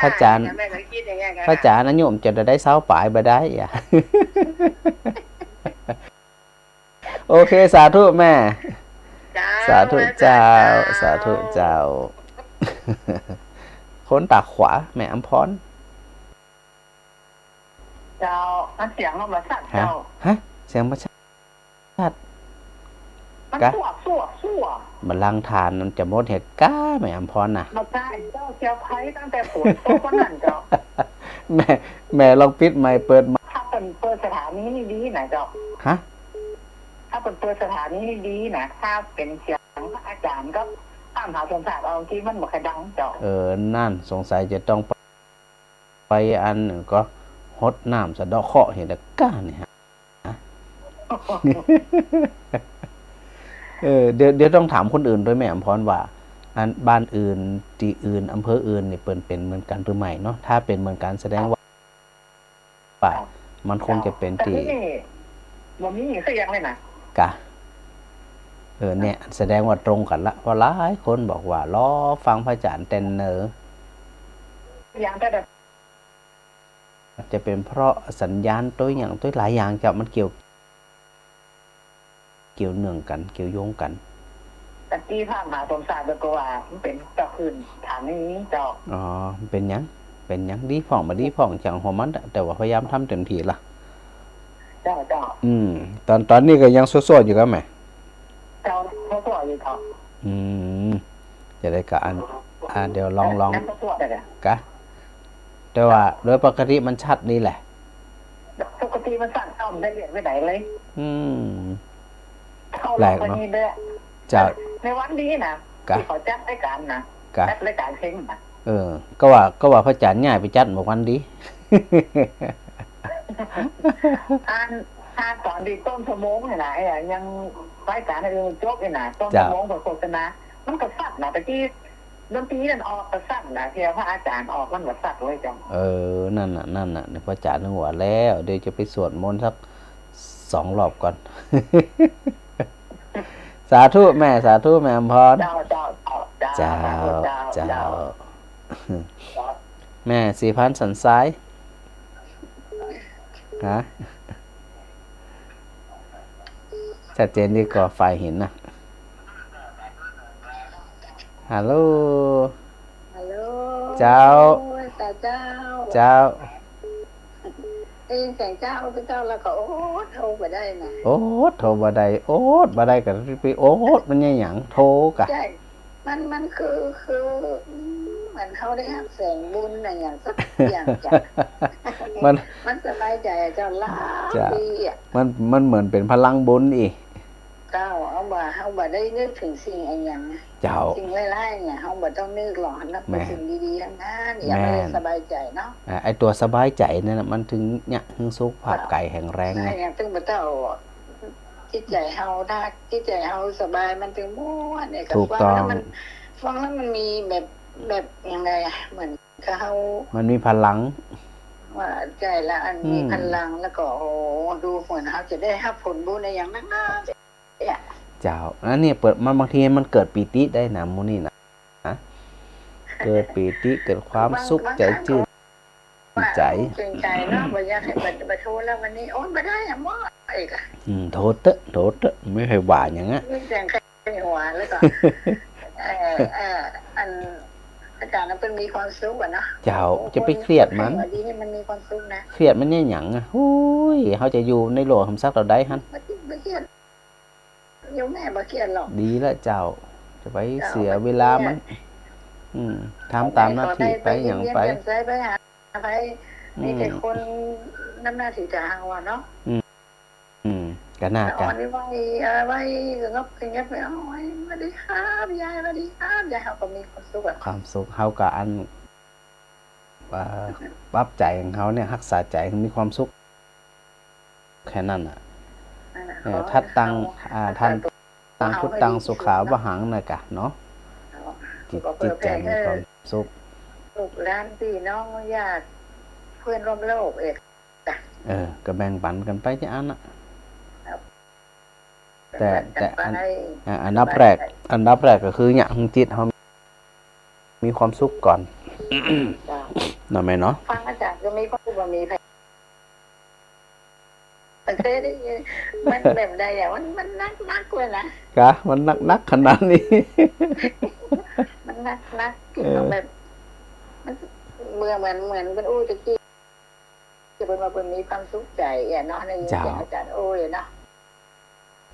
พระอาจารย์ แม่ก็คิดอย่างเงี้ย พระอาจารย์อายุจะได้เช้าปลายบ่ได้อ่ะ โอเคสาธุแม่สาธุเจ้าสาธุเจ้า คนตาขวาแม่อำพร เจ้ามันเสียงมันมาสั่น ฮะ เจ้า ฮะเสียงประชาติ มันสั่ว บัลลังก์ฐานมันจะหมดเหตุก้าแม่อำพรน่ะ มาได้เจ้าเจียวไผ่ตั้งแต่ฝนตกก็นั่นเจ้า แม่ลองปิดไมค์เปิดไมค์ ถ้าเป็นเปิดสถานีนี่ดีนะเจ้า ฮะ ถ้าเป็นเปิดสถานีนี่ดีนะถ้าเป็นเสียงพระอาจารย์ก็ตามหาสมศักดิ์เอาที่มันบ่ค่อยดังเจ้า นั่นสงสัยจะต้องไปอันหนึ่งก็ฮดน้ำสะเดาะเคราะห์เห็นก้าเนี่ยฮะ เดี๋ยวต้องถามคนอื่นด้วยแม่อำพรว่าอันบ้านอื่นที่อื่นอำเภออื่นนี่เปิ่นเป็นเหมือนกันหรือไม่เนาะถ้าเป็นเหมือนกันแสดงว่ามันคงจะเป็นที่ บ่มีคือยังเลยนะ กะเนี่ยแสดงว่าตรงกันละเพราะหลายคนบอกว่ารอฟังพระอาจารย์เต็นเนอ ยังแต่ จะเป็นเพราะสัญญาณตัวอย่างตัวหลายอย่างจะมันเกี่ยวเนื่องกันเกี่ยวโยงกัน แต่ที่ผ่านมาสมศักดิ์ก็ว่ามันเป็นเจ้าคืนฐานนี้เจ้า อ๋อเป็นหยังดีพ่องมาดีพ่องจังหัวมันแต่ว่าพยายามทำเต็มที่ล่ะ เจ้า ตอนนี้ก็ยังสวดๆอยู่ก็ไหม เจ้าเขาสวดอยู่เจ้า จะได้กะเดี๋ยวลอง นั่นเขาสวดได้ กะแต่ว่าโดยปกติมันชัดนี่แหละ ปกติมันสั่งเข้าได้เรียนไปไหนเลยเข้าลงไปนี่ด้วย จะ ในวันนี้นะที่เขาจัดรายการนะจัดรายการเพลงนะ ก็ว่าพระอาจารย์ง่ายไปจัดบอกวันดี อ่านตอนดีต้นชั่วโมงเนี่ยนะยังรายการอะไรจบเลยนะต้นชั่วโมงโฆษณามันก็สัตว์นะแต่ที่ดนตรีนั่นออกก็สัตว์นะเพียงพระอาจารย์ออกมันก็สัตว์เลยจังนั่นน่ะพระอาจารย์นึกว่าแล้วเดี๋ยวจะไปสวดมนต์สัก2 รอบก่อน สาธุแม่สาธุแม่อำพรเจ้าแม่4,000สันซ้ายฮะชัดเจนดีกว่าไฟเห็นนะฮัลโหลเจ้าเจ้าได้ยินเสียงเจ้าแล้วก็โอ้โทรไปได้นะ โอ้โทรบ่ได้บ่ได้ก็ไปโอ้มันยังหยังโทรกะใช่มันคือเหมือนเขาได้รับแสงบุญอะไรอย่างสักอย่างจ้ะมันสบายใจเจ้าล่าดีอ่ะมันเหมือนเป็นพลังบุญอีเจ้าเอาบ่ได้นึกถึงสิ่งอะไรอย่างเจ้าสิ่งไล่ๆเนี่ยเขาบ่ต้องนึกหรอกนะเป็นสิ่งดีๆทั้งนั้นอย่าไปสบายใจเนาะไอตัวสบายใจนั่นน่ะมันถึงเนี่ยถึงสุขภาพกายแข็งแรงไงอย่างตึงบ่เจ้าจิตใจเฮาถ้าจิตใจเฮาสบายมันถึงม่วนเนี่ยกับฟังแล้วมันมีแบบยังไงอ่ะเหมือนเขามันมีพลังว่าใจละอันมีพลังแล้วก็โอ้ดูเหมือนเขาจะได้รับผลบุญในอย่างนั้นเจ้าอันนี้เปิดมันบางทีมันเกิดปีติได้นะมูนี่นะเกิดปีติเกิดความสุขใจชื่นใจเนาะบ่อยากให้บัดโทรแล้ววันนี้โอนบ่ได้อ่ะหมออีกอ่ะโทษเถอะไม่เคยว่าอย่างงั้นมีแสงแค่หัวแล้วก็อันอาจารย์นั้นเป็นมีความสุขอ่ะเนาะเจ้าจะไปเครียดมันดีนี่มันมีความสุขนะเครียดมันเนี่ยหยังอ่ะโอ้ยเขาจะอยู่ในโลกคำซักเราได้ฮั่นบ่เครียดโยมแม่บ่เครียดหรอกดีแล้วเจ้าจะไปเสียเวลามันทำตามหน้าที่ไปอย่างไปไปมีแต่คนน้ำหน้าที่จะเอาเนาะก็น่าจะไว้สงบสงบไปเอาไว้สวัสดีครับยายสวัสดีครับยายเขาก็มีความสุขความสุขเขากับอัน ปรับใจของเขาเนี่ยรักษาใจให้มีความสุขแค่นั้นน่ะทัดตังท่านตังพุทธังสุขาวหังนะกะเนาะจิตใจมีความสุขลูกหลานพี่น้องญาติเพื่อนร่วมโลกก็แบ่งปันกันไปที่อันน่ะแต่อันดับแรกก็คืออย่างจิตเขามีความสุขก่อนเนาะแม่เนาะฟังอาจารย์ก็มีความสุขมีมันแบบใดอ่ะมันนักเลยนะกะมันนักขนาดนี้มันนักแบบมันเหมือนเป็นอู้ตะกี้จะเป็นมาเป็นมีความสุขใจเนาะในอย่างอาจารย์โอ้ยเนาะ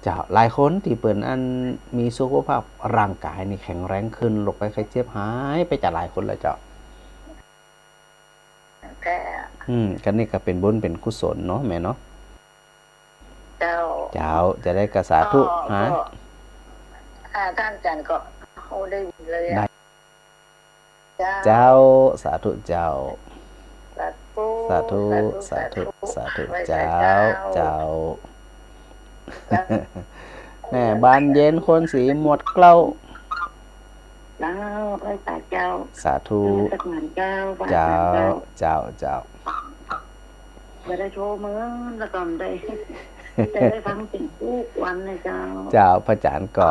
เจ้าหลายคนที่เปิ่นอันมีสุขภาพร่างกายนี่แข็งแรงขึ้นโรคภัยไข้เจ็บหายไปจากหลายคนแล้วเจ้ากันนี่ก็เป็นบุญเป็นกุศลเนาะแม่เนาะเจ้าจะได้กระสาธุฮะท่านอาจารย์ก็โอ้ได้เลยเจ้าสาธุเจ้าสาธุเจ้าแม่บานเย็นคนสีหมดเกล้าเจ้าสาธุเจ้าไม่ได้โชว์มือแล้วก็ได้ฟังเสียงทุกวันเลยเจ้าพระอาจารย์ก็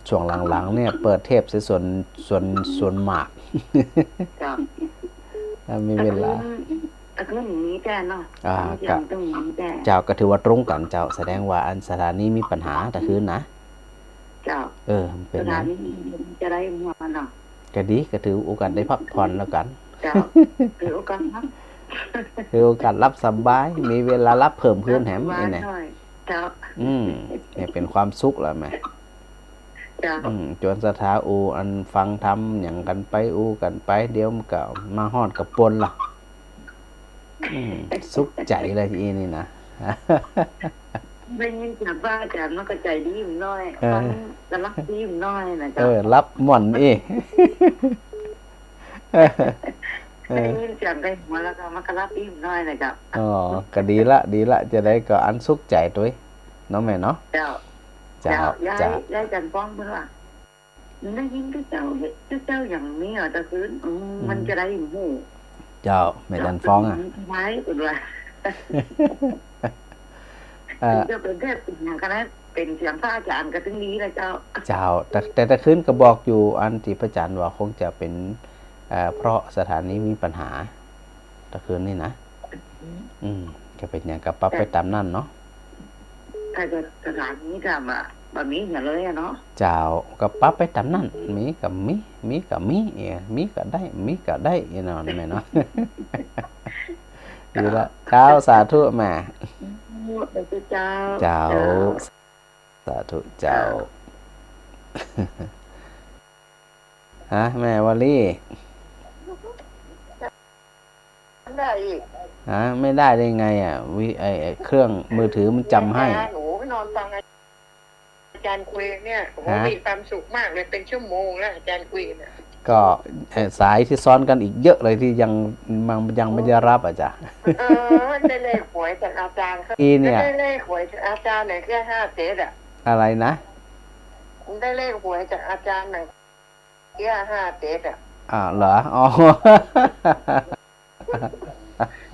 ช่วงหลังๆเนี่ยเปิดเทปส่วนมากมีเวลาขึ้นอย่างนี้แจ้เนาะเจ้าก็ถือว่าตรงกันเจ้าแสดงว่าอันสถานีมีปัญหาแต่คืนนะเจ้าเป็นนะจะได้หัวเนาะก็ดีก็ถือโอกาสได้พักผ่อนแล้วกันเจ้าถือโอกาสครับถือโอกาสรับสบายมีเวลารับเพิ่มเพื่อนแถมนี่ไงเนี่ยเป็นความสุขแล้วไหมจนสถาอูอันฟังทำอย่างกันไปกันไปเดี๋ยวมันก็มาฮอดกับปนล่ะสุขใจเลยทีนี่นะไม่ยินจากว่าอาจารย์มันก็ใจดีมน้อยฟังแต่รับดีมน้อยนะจ๊ะรับหม่อนได้ยินจากได้หัวแล้วก็มันก็รับดีมน้อยนะจ๊ะก็ดีละจะได้ก็อันสุขใจตัวน้องแม่เนาะย้ายจันฟ้องเพื่อนว่าได้ยินก็เจ้าอย่างนี้อ่ะแต่คืนมันจะได้หู เจ้าแม่จันฟ้องไว้อุดว่าจะเป็นเทพอย่างกันนะเป็นเสียงพระอาจารย์ก็ถึงนี้นะเจ้าแต่คืนก็บอกอยู่อันที่พระอาจารย์ว่าคงจะเป็นเพราะสถานนี้มีปัญหาตะคืนนี่นะจะเป็นอย่างกับปรับไปตามนั่นเนาะถ้าจะสถานนี้ทำแบบนี้อย่าเลยเนาะเจ้าก็ปรับไปตามนั่นมีกับมีก็ได้อย่างนั้นไหมเนาะดีละเจ้าสาธุแม่เจ้าสาธุเจ้าฮะแม่วลีได้อีกไม่ได้ได้ไงเครื่องมือถือมันจำให้หนูไปนอนฟังอาจารย์คุยเนี่ยโอ้โหมีความสุขมากเลยเป็นชั่วโมงแล้วอาจารย์คุยเนี่ยก็สายที่ซ้อนกันอีกเยอะเลยที่ยังไม่ได้รับอาจารย์ได้เลขหวยจากอาจารย์เนี่ยได้เลขหวยจากอาจารย์ไหนแค่57อะไรนะได้เลขหวยจากอาจารย์ไหนแค่57เหรอ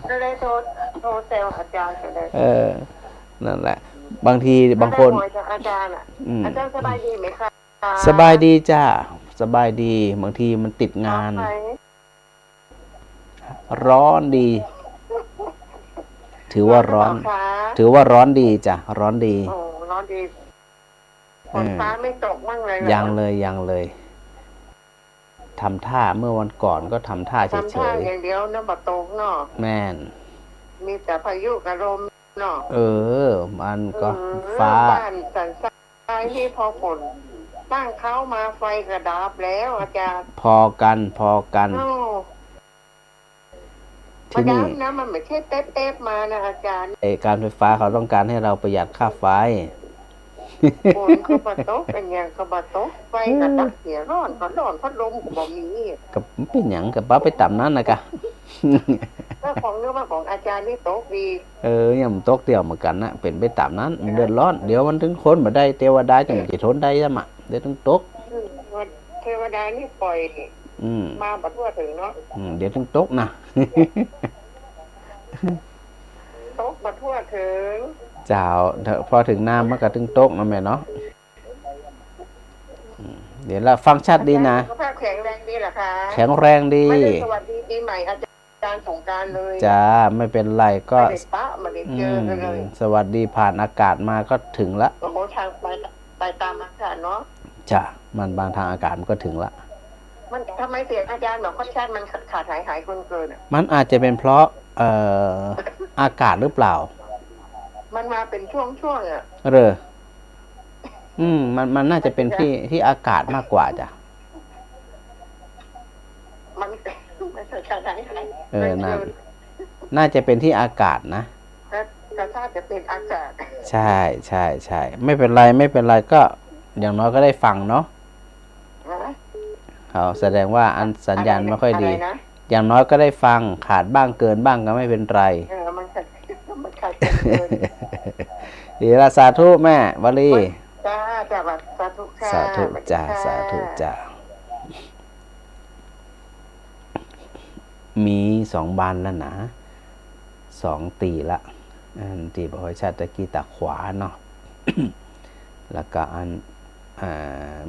ได้เลยโทรเซลอาจารย์เลยนั่นแหละบางทีบางคนอาจารย์อาจารย์สบายดีไหมคะสบายดีจ้าสบายดีบางทีมันติดงานร้อนดีถือว่าร้อนดีจ้ะร้อนดีร้อนดีฝนฟ้าไม่ตกมั่งเลยยังเลยทำท่าเมื่อวันก่อนก็ทำท่าเฉยๆอย่างเดียวน้ำบะตกเนาะแม่นมีแต่พายุกระลมเนาะมันก็ฟ้าบ้านสันทรายที่พอฝนตั้งเขามาไฟกระดับแล้วอาจารย์พอกันที่นี่นะมันไม่ใช่เต๊ะมานะอาจารย์การไฟฟ้าเขาต้องการให้เราประหยัดค่าไฟ ฝนก็บ่ตกเป็นหยังก็บ่ตกไฟก็ตักเสียร้อนก็ร้อนพัดลมก็บ่มี กับเป็นหยังกับป้าไปตามนั้นนะกะ ถ้าของเนื้อว่าของอาจารย์นี่ตกดี ยังตกเดียวเหมือนกันนะเป็นไปตามนั้นมันเดือดร้อนเดี๋ยวมันถึงคนมาได้เทวดาจังจะทนได้ซะมะเดี๋ยวต้องตก วันเทวดานี่ปล่อยมาบัดทั่วถึงเนาะ เดี๋ยวต้องตกนะ ตกบัดทั่วถึง เจ้าพอถึงน้ำมันก็ถึงตกนะแม่เนาะเดี๋ยวเราฟังชัดดีนะสุขภาพแข็งแรงดีเหรอคะ แข็งแรงดี ไม่ได้สวัสดีปีใหม่อาจารย์สงกรานต์เลย จ้าไม่เป็นไรก็ ไม่ได้ปะไม่ได้เจอกันเลย สวัสดีผ่านอากาศมาก็ถึงละ โอ้โหทางไปตามอากาศเนาะ จ้ามันบางทางอากาศมันก็ถึงละ มันทำไมเสียงอาจารย์บอกค่อนข้างมันขาดหายเกินอ่ะ มันอาจจะเป็นเพราะอากาศหรือเปล่า มันมาเป็นช่วงอ่ะ มันน่าจะเป็นที่อากาศมากกว่าจ้ะ มันไม่ใช่ขาดหายน่าจะเป็นที่อากาศนะ กระชากจะเป็นอากาศ ใช่ไม่เป็นไรก็อย่างน้อยก็ได้ฟังเนาะเขาแสดงว่าอันสัญญาณไม่ค่อยดีอย่างน้อยก็ได้ฟังขาดบ้างเกินบ้างก็ไม่เป็นไรมันขาดเกิน ดีละสาธุแม่วลีจ้าสาธุค่ะสาธุจ้าสาธุจ้ามี2 บานแล้วนะ2 ตีละอันตีบอกว่าชาติตะกี้ตาขวาเนาะ แล้วก็อัน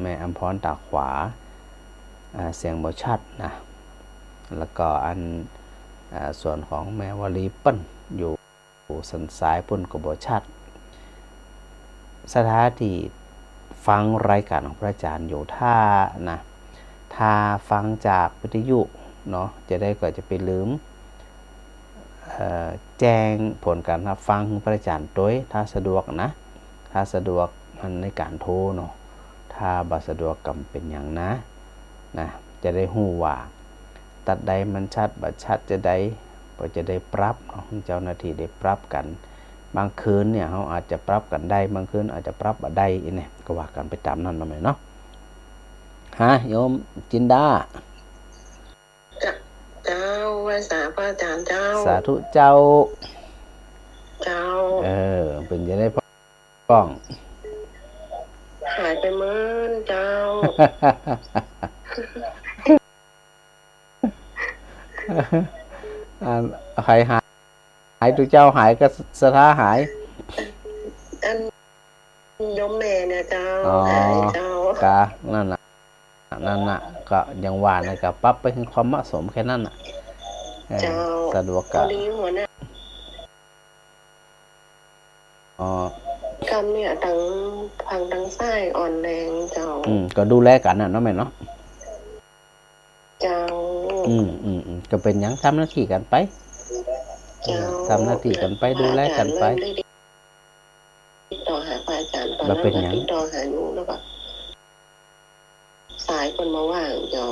แม่อัมพรตาขวาเสียงบ่ชัดนะแล้วก็อันส่วนของแม่วลีเปิ้นอยู่สันซ้ายปุ่นก็บ่ชัดสถานที่ฟังรายการของพระอาจารย์อยู่ถ้าฟังจากวิทยุเนาะจะได้ก็จะไปลืมแจ้งผลการรับฟังของพระอาจารย์โดยถ้าสะดวกนะถ้าสะดวกมันในการโทรเนาะถ้าบ่สะดวกก็เป็นอย่างนะจะได้ฮู้ว่าตัดใดมันชัดบ่ชัดจะได้ปรับเนาะเจ้าหน้าที่ได้ปรับกันบางคืนเนี่ยเขาอาจจะปรับกันได้บางคืนอาจจะปรับบ่ได้เนี่ยก็ว่ากันไปตามนั้นเนาะแม่เนาะโยมจินดาเจ้าว่าสาพระอาจารย์เจ้าสาธุเจ้าเป็นจะได้ป้องหายไปเมื่อเจ้า ใครหายตัวเจ้าหายก็สถาหายอันยมแม่เนี่ยเจ้าเจ้ากะนั่นน่ะก็ยังว่านะก็ปรับไปถึงความเหมาะสมแค่นั้นน่ะสะดวกกะหัวหน้ากำเนี่ยทางซ้ายอ่อนแรงเจ้าก็ดูแลกันน่ะเนาะแม่เนาะเจ้าก็เป็นหยังทำหน้าที่กันไปทำหน้าที่กันไปดูแลกันไปต่อหาพระอาจารย์ตอนนั้นติดต่อหาอยู่แล้วก็สายคนมาว่างเจ้า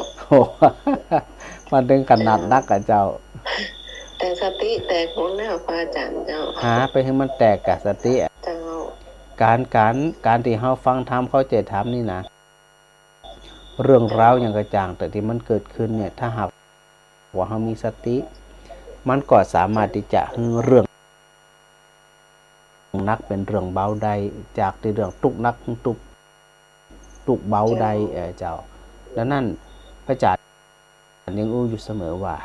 มันถึงขนาดนักกับเจ้าแต่สติแตกหมดแล้วพระอาจารย์เจ้าหาไปให้มันแตกกับสติเจ้าการที่เฮาฟังธรรมเข้าใจธรรมนี่นะเรื่องราวอย่างกระจ่างแต่ที่มันเกิดขึ้นเนี่ยถ้าหากว่าเฮามีสติมันก็สามารถที่จะให้เรื่องนักเป็นเรื่องเบาได้จากที่เรื่องตุกนักตุกเบาได้เจ้าดังนั้นพระอาจารย์ยังอู้อยู่เสมอว่า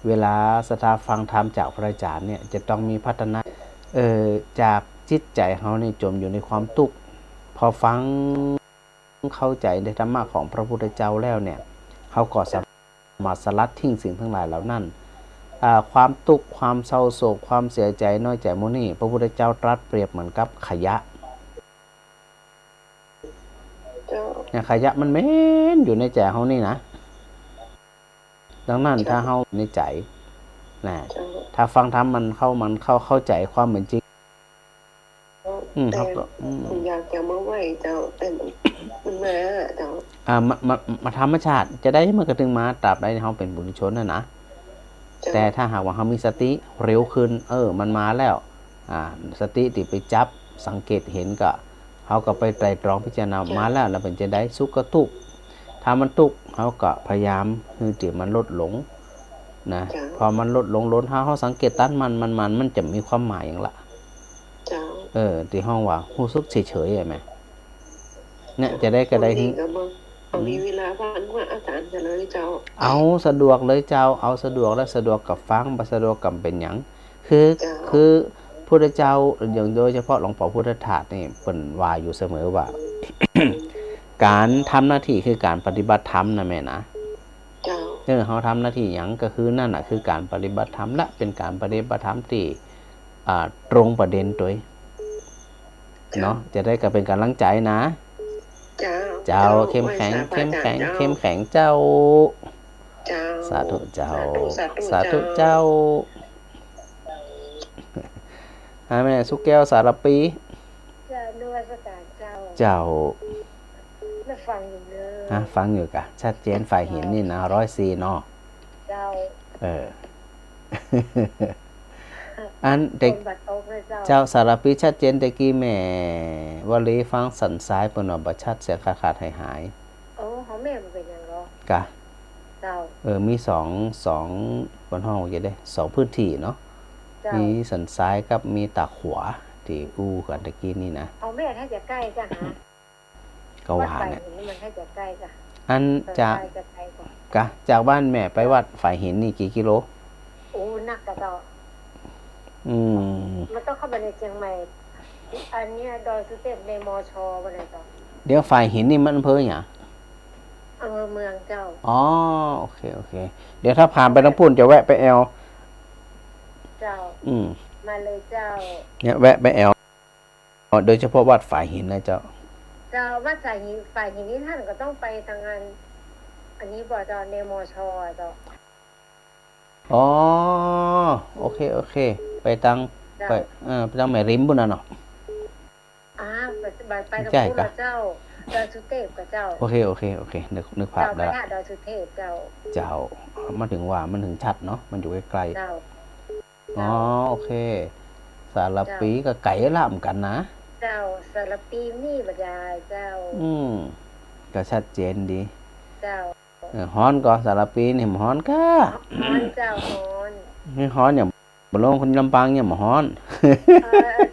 เวลาสถาฟังธรรมจากพระอาจารย์เนี่ยจะต้องมีพัฒนาจากจิตใจเฮานี่จมอยู่ในความทุกข์พอฟังเข้าใจในธรรมะของพระพุทธเจ้าแล้วเนี่ยเขาก็สามารถสลัดทิ้งสิ่งทั้งหลายเหล่านั้นความทุกข์ความเศร้าโศกความเสียใจน้อยใจโมนี่พระพุทธเจ้าตรัสเปรียบเหมือนกับขยะขยะมันเหม็นอยู่ในใจเฮานี่นะดังนั้นถ้าเฮาในใจถ้าฟังธรรมมันเข้าใจความเป็นจริงแต่อยากจะมาไหวเจ้าแต่มันมาเจ้ามาธรรมชาติจะได้มันก็ถึงมาตราบใดเฮาเป็นบุญชนนะแต่ถ้าหากว่าเฮามีสติเร็วขึ้นมันมาแล้วสติที่ไปจับสังเกตเห็นก็ เขาก็ไปไตร่ตรองพิจารณามาแล้วเป็นจะได้สุขก็ทุกข์ถ้ามันทุกข์เขาก็พยายามให้จิตมันลดลงนะพอมันลดลงล้นเขาสังเกตตันมันจะมีความหมายอย่างละที่ห้องว่ารู้สึกเฉยๆใช่ไหมเนี่ยจะได้ก็ได้ที่มีเวลาว่างว่าอาจารย์จะเลยเจ้าเอาสะดวกเลยเจ้าเอาสะดวกและสะดวกกับฟังบ่สะดวกกับเป็นหยังคือพุทธเจ้าอย่างโดยเฉพาะหลวงปู่พุทธทาสนี่เปิ่นว่าอยู่เสมอว่า การทำหน้าที่คือการปฏิบัติธรรมนะแม่นะเขาทำหน้าที่หยังก็คือนั่นน่ะคือการปฏิบัติธรรมและเป็นการปฏิบัติธรรมที่ตรงประเด็นตัวเนาะจะได้ก็เป็นกำลังใจนะเจ้าเข้มแข็งเจ้าสาธุเจ้าสาธุเจ้าแม่สุกแก้วสารปีด้วยสการเจ้าฟังอยู่เลยฟังอยู่กะชัดเจนฝ่ายหินนี่นะ104เนาะอันเด็กเจ้าสารปีชัดเจนตะกี้แม่วลีฟังสันซ้ายเปิ้นว่าบ่ชัดเสียงขาดหายของแม่มันเป็นหยังหรอกะเจ้ามี2บนห้องจะได้2พื้นที่เนาะมีสันซ้ายกับมีตาขวาที่อู้กันตะกี้นี่นะแม่ถ้าจะใกล้จ้ะหาก็ว่าเนี่ยมันให้จะใกล้จ้ะอันจากบ้านแม่ไปวัดฝ่ายหินนี่กี่กิโลนักกะเจ้ามันต้องเข้าไปในเชียงใหม่อันนี้ดอยสุเทพในมชบ่ได้จ้ะเดี๋ยวฝ่ายหินนี่มันอำเภอหยังเมืองเจ้าโอเคเดี๋ยวถ้าผ่านไปทางพุ่นจะแวะไปแอลเจ้ามาเลยเจ้าเนี่ยแวะไปแอลโดยเฉพาะวัดฝ่ายหินนะเจ้าวัดฝ่ายหินนี่ท่านก็ต้องไปทางอันนี้บ่เจ้าในมชเจ้าโอเคไปทางไปทางแม่ริมบุญน่ะเนาะไปทางพุ่นเจ้าดอยสุเทพกับเจ้าโอเคนึกภาพแล้วดอยสุเทพเจ้ามาถึงว่ามันถึงชัดเนาะมันอยู่ใกล้ๆโอเคสารปีก็ไก่ละเหมือนกันนะเจ้าสารปีนี่บ่ยายเจ้าก็ชัดเจนดีเจ้าฮ้อนก็สารปีนี่ฮ้อนก็ฮ้อนเจ้าฮ้อนนี่ฮ้อนอย่างบ่ลงคนลำปางเนี่ยบ่ฮ้อน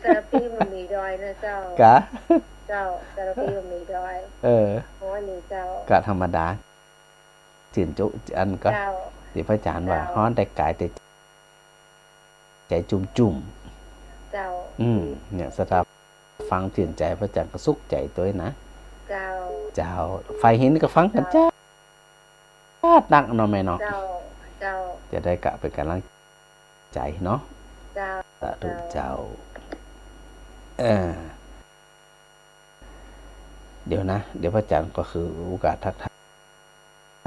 สารปีมันมีดอยนะเจ้ากะเจ้าสารปีมันมีดอยฮ้อนนี่เจ้าก็ธรรมดาจื่นจุอันก็สิพระอาจารย์ว่าฮ้อนแต่กายแต่ใจจุ่มเจ้าเนี่ยสถาฟังจื่นใจพระอาจารย์ก็สุขใจตัวนะเจ้าไฟหินก็ฟังกันจ้าดักเนาะแม่เนาะเจ้าจะได้กะเป็นกำลังใจเนาะสาธุเจ้าเดี๋ยวพระอาจารย์ก็คือโอกาสทักท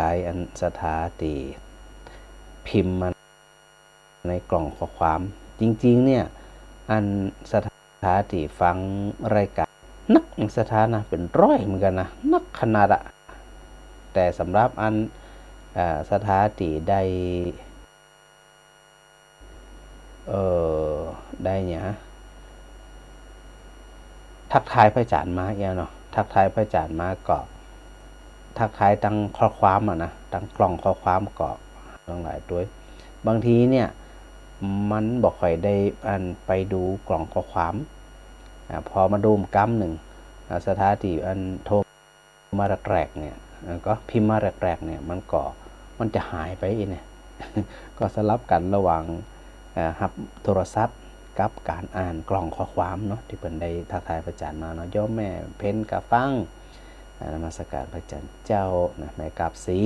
ายอันสถาตีพิมพ์มาในกล่องข้อความจริงๆเนี่ยอันสถาตีฟังรายการนักสถานะเป็นร้อยเหมือนกันนะนักขนาดแต่สำหรับอันสถาตีได้เนี่ยทักทายพระอาจารย์มาเนาะทักทายพระอาจารย์มาก็ทักทายตั้งข้อความนะตั้งกล่องข้อความก็ตั้งหลายตัวบางทีเนี่ยมันบอกค่อยได้ไปดูกล่องข้อความพอมาดูกำหนึ่งสถาตีโทรมาแรกๆเนี่ยก็พิมพ์มาแรกๆเนี่ยมันจะหายไปเนี่ย ก็สลับกันระหว่างรับโทรศัพท์กับการอ่านกล่องข้อความเนาะที่เพิ่นได้ทักทายพระอาจารย์มาเนาะโยมแม่เพ็ญกะฟังนมัสการพระอาจารย์เจ้านะแม่กาบศรี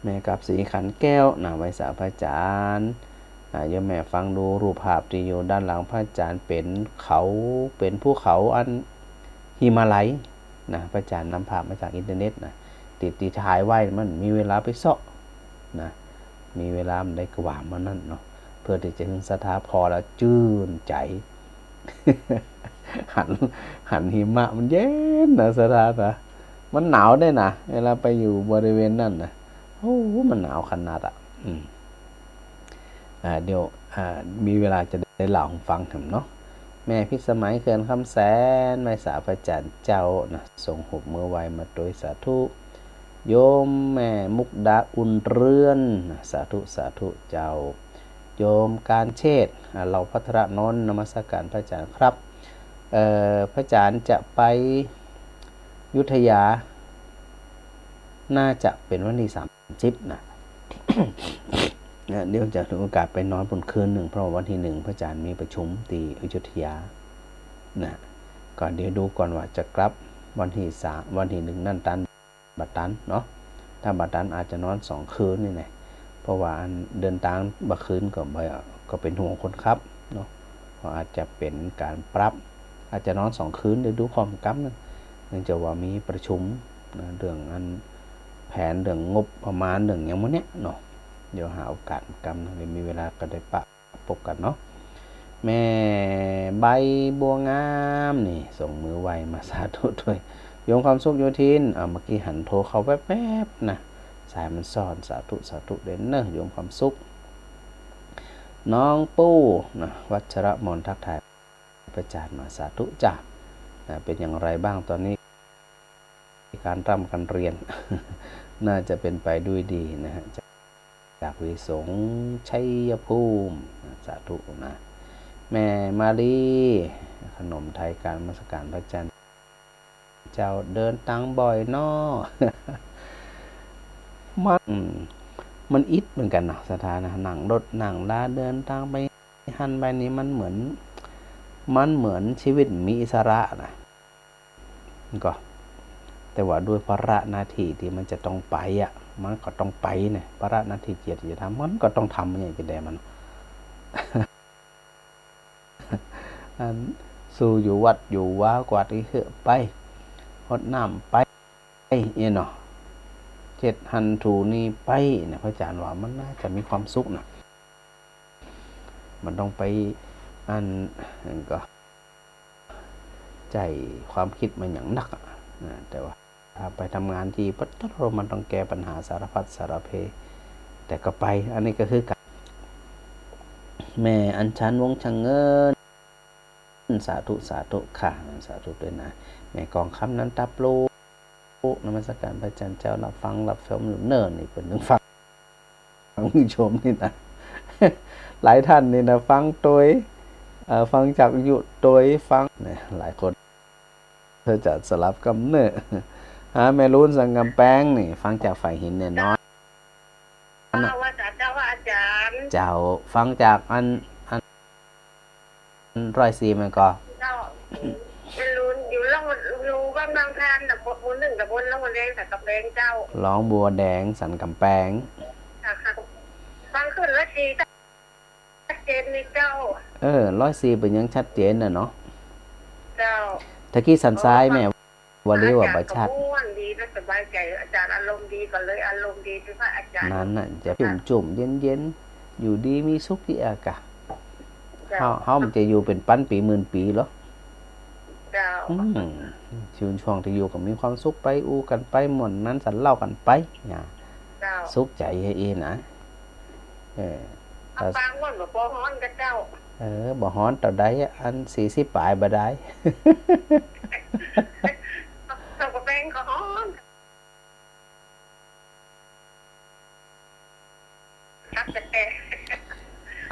แม่กาบศรีขันแก้วนะไว้สาพระอาจารย์โยมแม่ฟังดูรูปภาพที่อยู่ด้านหลังพระอาจารย์เป็นภูเขาอันหิมาลัยนะพระอาจารย์นำภาพมาจากอินเทอร์เน็ตนะติดถ่ายไว้มันมีเวลาไปเสาะนะมีเวลามันได้กว่ามันนั่นเนาะเพื่อที่จะถึงสถาพอแล้วจื่นใจ หันหิมะมันเย็นนะสถานะมันหนาวได้นะเวลาไปอยู่บริเวณนั่นนะโอ้มันหนาวขนาดเดี๋ยวมีเวลาจะได้เล่าให้ฟังเนาะ แม่พิสมัยเขื่อนคำแสนไม่สาพระจันทร์เจ้านะทรงหุบมือไหวมาโดยสาธุโยมแม่มุกดาอุ่นเรือนสาธุสาธุเจ้าโยมการเชษเราพัทรนนท์นมัสการพระอาจารย์ครับพระอาจารย์จะไปยุธยาน่าจะเป็นวันที่30นะ เดี๋ยวจะถือโอกาสไปนอนบนคืนหนึ่งเพราะวันที่1พระอาจารย์มีประชุมที่อยุธยานะก่อนเดี๋ยวดูก่อนว่าจะกลับวันที่3วันที่1นั่นตันบัดตันเนาะถ้าบัดตันอาจจะนอน2คืนนี่แหละเพราะว่าเดินทางบักคืนก็เป็นห่วงคนครับเนาะเพราะอาจจะเป็นการปรับอาจจะนอน2คืนเดี๋ยวดูความกำนึงเนื่องจากว่ามีประชุมนะเรื่องแผนเรื่องงบประมาณเรื่องอย่างมื้อเนี้ยเนาะเดี๋ยวหาโอกาสกำนะมีเวลาก็ได้พบกันเนาะแม่ใบบัวงามนี่ส่งมือไวมาสาธุด้วยโยมความสุขโยทินเมื่อกี้หันโทรเขาแวบๆนะสายมันซ่อนสาธุสาธุเด่นเนอะโยมความสุขน้องปู้นะวัชระมนทักทายประจานมาสาธุจ้าเป็นอย่างไรบ้างตอนนี้การร่ำการเรียน น่าจะเป็นไปด้วยดีนะฮะจากวิสงชัยภูมิสาธุนะแม่มาลีขนมไทยการนมัสการพระจันทร์เจ้าเดินตังบ่อยนอ มันอิดเหมือนกันนะสถานะหนังรถหนังลาเดินทางไปหันไปนี้มันเหมือนชีวิตมีอิสระนะก็แต่ว่าด้วยภาระหน้าที่ที่มันจะต้องไปมันก็ต้องไปเนี่ยภาระหน้าที่เกียรติจะทำมันก็ต้องทำอย่างจะได้มัน สู่อยู่วัดอยู่ว้ากวาดอีเหือไปหดน้ำไปเนาะเจ็ดหันถูนี่ไปเนี่ยพระอาจารย์ว่ามันน่าจะมีความสุขนะมันต้องไปก็ใจความคิดมันอย่างหนักแต่ว่าไปทำงานที่ปัตตานีมันต้องแก้ปัญหาสารพัดสารเพแต่ก็ไปอันนี้ก็คือการแม่อัญชันวงชังเงินสาธุสาธุค่ะสาธุด้วยนะแม่กองคำนั้นตับโลนมัสการพระอาจารย์เจ้ารับฟังรับชมเนิ่นนี่เป็นนึงฟังชมนี่นะ หลายท่านนี่นะฟังโดยฟังจากอยู่โดยฟังเนี่ยหลายคนเธอจะสลับกับเนื้อแม่รุ่นสังกำแป้งนี่ฟังจากฝ่ายหินเนี่ยน้อยว่าเจ้าว่าอาจารย์เจ้าฟังจากอัน104มันก็เจ้ามันรู้อยู่แล้วมันรู้บ้างบางท่านแต่บนหนึ่งแต่บนแล้วบนแดงแต่กับแดงเจ้าร้องบัวแดงสันกำแพงฟังขึ้นแล้วดีชัดเจนนี่เจ้า104เป็นยังชัดเจนน่ะเนาะเจ้าตะกี้สันซ้ายแม่ว่าเรียกว่าประชัดดีและสบายใจอาจารย์อารมณ์ดีก็เลยอารมณ์ดีที่พระอาจารย์นั้นน่ะจะจุ่มเย็นๆอยู่ดีมีสุขที่อากาศเฮามันจะอยู่เป็นปั้นปีหมื่นปีเหรอชีวิตช่วงที่อยู่กับมีความสุขไปอู้กันไปหม่นนั้นสันเล่ากันไปสุขใจเองนะฟังว่าบ่ฮ้อนกับเจ้าบ่ฮ้อนต่อใดอัน40ปลายบ่ได้ต้องแป้งก็ฮ้อนครับแต่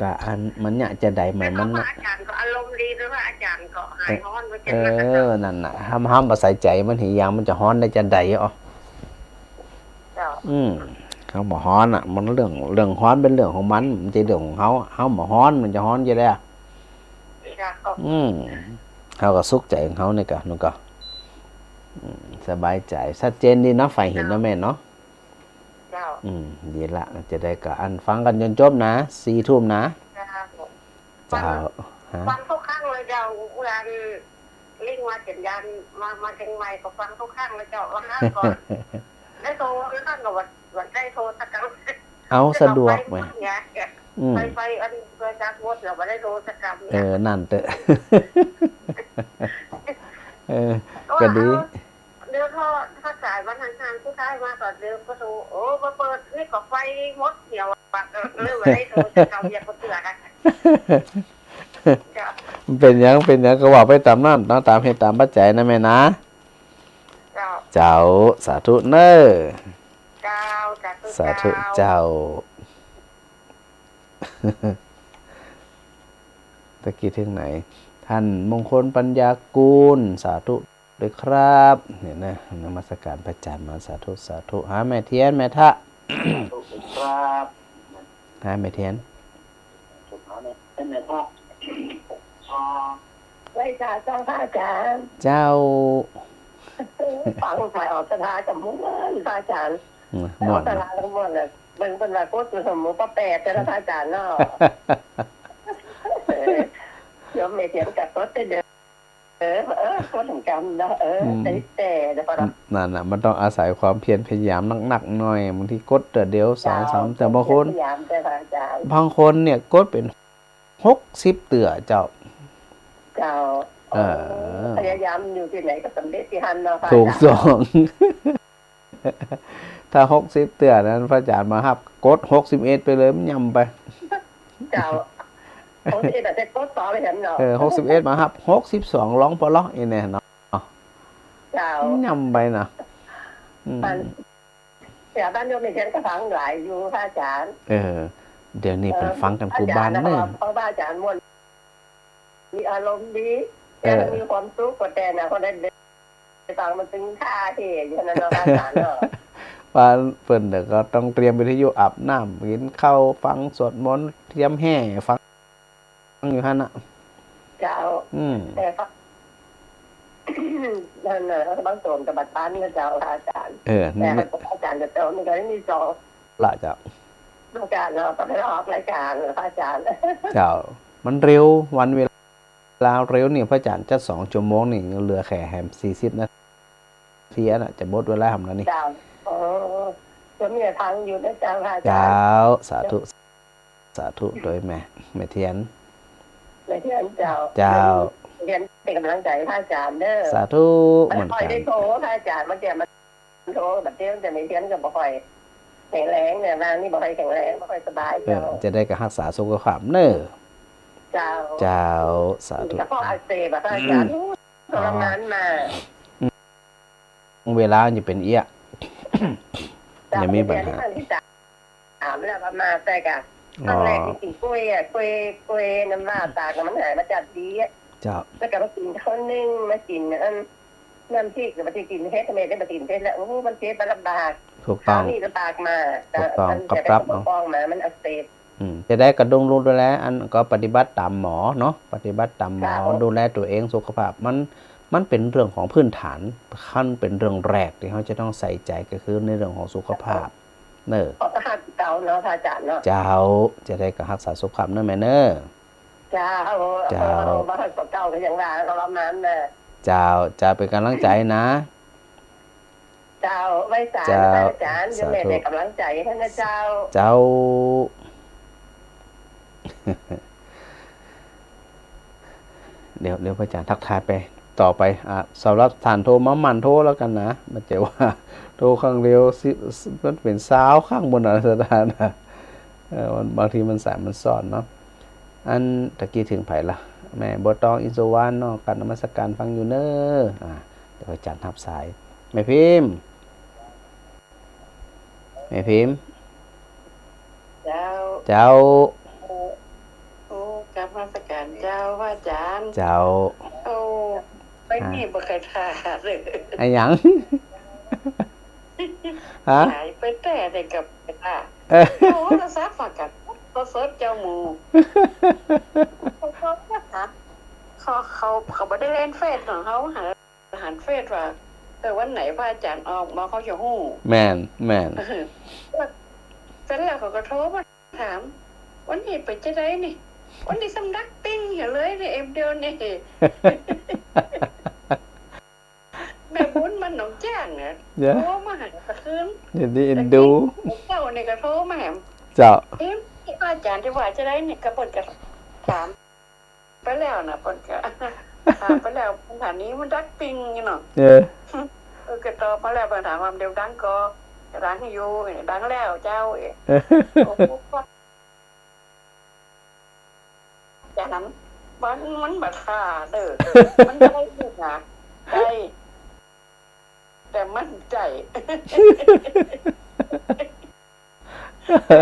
ก็อันมันเนี่ยจะได้ไหมมันอาจารย์ก็อารมณ์ดีด้วยว่าอาจารย์ก็หายฮ้อนว่าจะนั่นน่ะห้ามบ่ใส่ใจมันหิยางมันจะฮ้อนได้จะได้อ๋อเขาบ่ฮ้อนมันเรื่องฮ้อนเป็นเรื่องของมันจะเรื่องของเขาบ่ฮ้อนมันจะฮ้อนอยู่แล้วเขาก็สุขใจของเขานี่ก็นู่นก็สบายใจชัดเจนดีเนาะฝ่ายเห็นนะแม่เนาะดีละจะได้ก็อันฟังกันจนจบนะ4 ทุ่มนะเจ้าฟังทุกครั้งเลยเจ้าเวลาลิงมาเขียนยันมาเชียงใหม่ก็ฟังทุกครั้งเลยเจ้าว่าห้าก่อนได้โทรแล้วท่านก็วันได้โทรสักครั้งเอาสะดวกไหมไปอันเคยจักวดเราไม่ได้โทรสักครั้งนั่นเตอะก็ดีเดี๋ยวถ้าสายวันทางผู้ชายมาก่อนเดี๋ยวก็โทรมาเปิดนี่ก็ไฟมดเหี่ยวปักเรื่องมาได้โทรสักครั้งอย่าคนเตือนนะ มันเป็นหยังก็บอกไปตามนั้นเนาะตามเหตุตามปัจจัยนะแม่นะเจ้าสาธุเนอสาธุเจ้าตะกี้ถึงไหนท่านมงคลปัญญากูลสาธุด้วยครับเนี่ยนะนมัสการพระอาจารย์มาสาธุสาธุหาแม่เทียนแม่ทะครับหาแม่เทียนเป็นไงครับไว้จ่าเจ้าพระอาจารย์เจ้าฟังถ่ายออกสถากับมุ้งพระอาจารย์หมดสถาทั้งหมดเลยมันเป็นแบบโคตรสมมุติป้าแปดแต่พระอาจารย์เนาะยอมไม่เทียมกับรถเดินก็ถึงกรรมนะแต่นั่นน่ะมันต้องอาศัยความเพียรพยายามหนักๆหน่อยบางทีกดเดียว2-3แต่บางคนเนี่ยกดเป็น60เตือเจ้าพยายามอยู่ที่ไหนก็สำเร็จที่หันเนาะถูกต้องถ้า60เตือนั้นพระอาจารย์มาฮับกด61ไปเลยมันยำไปเจ้า61แต่กดต่อไปเห็นเนาะ61มาฮับ62ร้องปลอกอีแน่เนาะเจ้ายำไปนะแต่บ้านโยมเห็นก็ฟังหลายอยู่พระอาจารย์เดี๋ยวนี้เป็นฟังกันกูบ้านเนี่ยเพราะว่าอาจารย์ม่วนมีอารมณ์ดีมีความสุขกว่าแต่นะคนนั้นฟังมันตึงท่าที่อยู่นั่นเนาะอาจารย์เนาะว่าเพิ่นเดี๋ยวก็ต้องเตรียมวิทยุอาบน้ำกินข้าวฟังสวดมนต์เตรียมแห่ฟังอยู่หั่นน่ะเจ้าแต่ก็นั่นน่ะบางส่วนกับบัตรบ้านก็เจ้าอาจารย์แต่อาจารย์จะเจ้ามันก็ได้มีสองละเจ้าอาจารย์เนาะต้องไปออกรายการพระอาจารย์เจ้ามันเร็ววันเวลาเร็วนี่พระอาจารย์จะ2 ชั่วโมงนี่เหลือแค่แฮม40นาทีน่ะจะหมดเวลาทำแล้วนี่เจ้าจะมีทางอยู่นะเจ้าอาจารย์เจ้าสาธุโดยแม่เทียนเจ้าเรียนเป็นกำลังใจพระอาจารย์เด้อสาธุเหมือนกันได้โทรพระอาจารย์มาเกี่ยมาโทรแบบเที่ยงจะไม่เทียนกับบ่ค่อยแข็งแรงเนี่ยบางนี่บ่ค่อยแข็งแรงบ่ค่อยสบายจะได้กับรักษาสุขภาพเน้อเจ้าสาธุแต่พออักเสบพระอาจารย์ทรมานมาเวลาจะเป็นเอี้ยยังมีปัญหาถามแล้วมาแต่กะครั้งแรกที่กินกล้วยน้ำลาตากับมันหายมาจากดีเจ้าแล้วก็มากินข้าวนึ่งมากินน้ำพริกมากินเฮ็ดทำไมได้มากินเฮ็ดแล้วมันเจ็บมันลำบากถูกต้องนี่ลำบากมาถูกต้องกับฟองมามันอักเสบจะได้กระดุมดูแลอันก็ปฏิบัติตามหมอเนาะปฏิบัติตามหมอดูแลตัวเองสุขภาพมันเป็นเรื่องของพื้นฐานขั้นเป็นเรื่องแรกที่เขาจะต้องใส่ใจก็คือในเรื่องของสุขภาพเนอขอทหารเก่าเนาะอาจารย์เนาะเจ้าจะได้กับรักษาสุขภาพเนอแม่เนอเจ้าบ้านเก่าก็ยังว่าเราล้อมน้ำนะเจ้าจะเป็นกำลังใจนะเจ้าไว้สารอาจารย์ยังเป็นกำลังใจให้นะเจ้าเดี๋ยวพระอาจารย์ทักทายไปต่อไปสำหรับฐานโทรมามันโทรแล้วกันนะมันจะว่าโทรข้างเร็วมันเป็นสาวข้างบนอะไรสักอย่างนะบางทีมันสายมันซ่อนเนาะอันตะกี้ถึงไผ่ละแม่บัวตองอินโซวานเนาะการนมัสการฟังอยู่เนอเดี๋ยวพระอาจารย์ทับสายแม่พิมพ์เจ้ากับมาสการเจ้าว่าอาจารย์เจ้าไม่มีบ่เคยทาเลยไอ้หยังฮะหายไปแต่ได้กับอ่ะโอ้เราซักฝากกันก็เสิร์ชเจ้าหมูเขาบ่ได้เล่นเฟซของเขาหาอาหารเฟซว่าวันไหนพระอาจารย์ออกมาเขาจะฮู้แม่นเสร็จแล้วเขาก็โทรมาถามวันนี้ไปจะได้นี่วันนี้สำนักปิ้งอยู่เลยในเอ็มเดียวนี่แม่บุญมันหนองแจ้งเนี่ยโทรมาหากระคืนอย่างนี้เอ็นดูเจ้าเนี่ยก็โทรมาแหมเจ้าอาจารย์ที่ว่าจะได้เนี่ยก็เปิดกระถามไปแล้วนะเปิดกระถามไปแล้วคำถามนี้มันดักปิ้งเนาะก็ตอบมาแล้วปัญหาความเดียวดังก็ดังอยู่ดังแล้วเจ้าจากนั้น มันบัดท่าเด้อมันได้ด้วยนะได้แต่มั่นใจ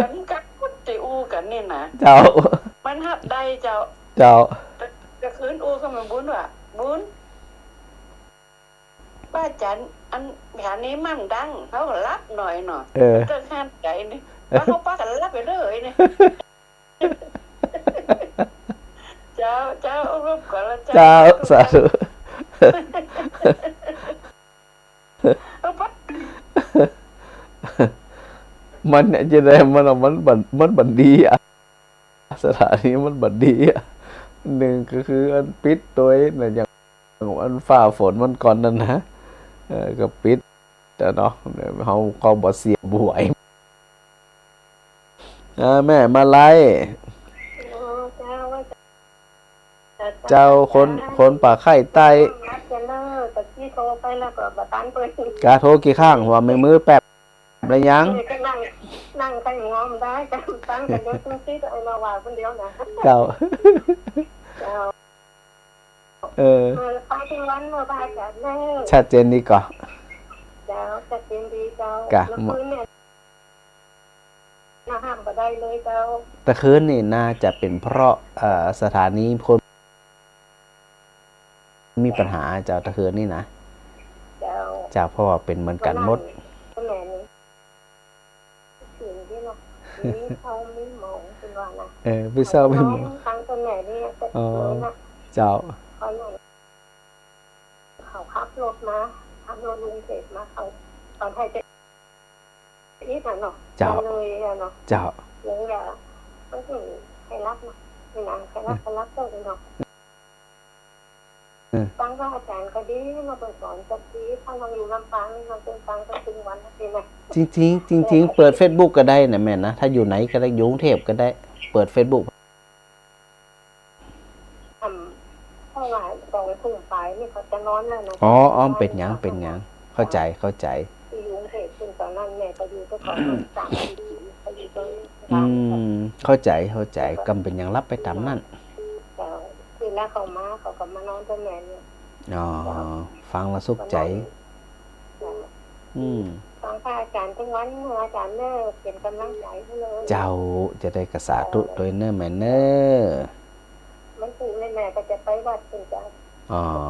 กันกับพุทธิอูกันนี่นะ เจ้า มันหับได้เจ้า เจ้า จะคืนอูก็มาบุญว่ะบุญป้าจันอันแผนนี้มั่นดังเขาก็รับหน่อยจะห้ามใจนี่ว่าเขาป้ากันรับไปเลยนี่เจ้ารูปก่อนแล้ว เจ้าสาธุมันเนี่ยจะได้มันบันดีอ่ะสถานีมันบันดีอ่ะหนึ่งก็คืออันปิดตัวเนี่ยอย่างอันฝ่าฝนมันก่อนนั่นนะก็ปิดแต่เนาะเขาก็บ่เสียบวยแม่มาไล่เจ้าคนป่าไข่ใต้กาโทรกี่ข้างหัวไม่มือแป๊บอะไรยังนั่งใส่หัวมันได้กันตั้งแต่เดี๋ยวตุ้งซีไอ้มาว่าคนเดียวนะเจ้าไปถึงวันมาบ้านกันแน่ชัดเจนดีก่อนเจ้าชัดเจนดีเจ้ากะคืนเนี่ยห้ามก็ได้เลยเจ้าแต่คืนนี่น่าจะเป็นเพราะสถานีคนมีปัญหาเจ้าตะคืนนี่นะเจ้าเพราะว่าเป็นเหมือนกันหมดมีเขาไม่มองเป็นว่านะพี่เศร้าไม่มองตั้งตัวไหนนี่เจ้าเขาขับรถมาขับรถลุงเสร็จมาเขาตอนไทยจะนี่น่ะเนาะเจ้าเลยเนาะเจ้าเลยอย่าไม่ถึงใครรับเนาะไม่นานใครรับเจ้าเลยเนาะฟังว่าอาจารย์ก็ดีมาเปิดสอนจะดีถ้าเราอยู่ลำปางนี่เราเป็นฟังก็ถึงวันนะนะจริงเปิด Facebook ก็ได้นะแม่นะถ้าอยู่ไหนก็ได้อยู่กรุงเทพก็ได้เปิด Facebook เพราะว่าตอนทุ่งไปนี่เขาจะนอนแล้วนะอ๋อเป็นหยังเข้าใจอยู่กรุงเทพซึ่งตอนนั้นแม่ก็อยู่ก็ขอ3 ปีไปอยู่ตรงเข้าใจกำเป็นหยังรับไปตามนั่นคือแล้วเขามาเขาก็มานอนกับแม่เนี่ยฟังแล้วสุขใจฟังพระอาจารย์ทั้งวันอาจารย์เนอเป็นกำลังใจให้เลยเจ้าจะได้กระสาธุโดยเนอแม่เนอมันคือแม่ก็จะไปวัดเป็นจ้า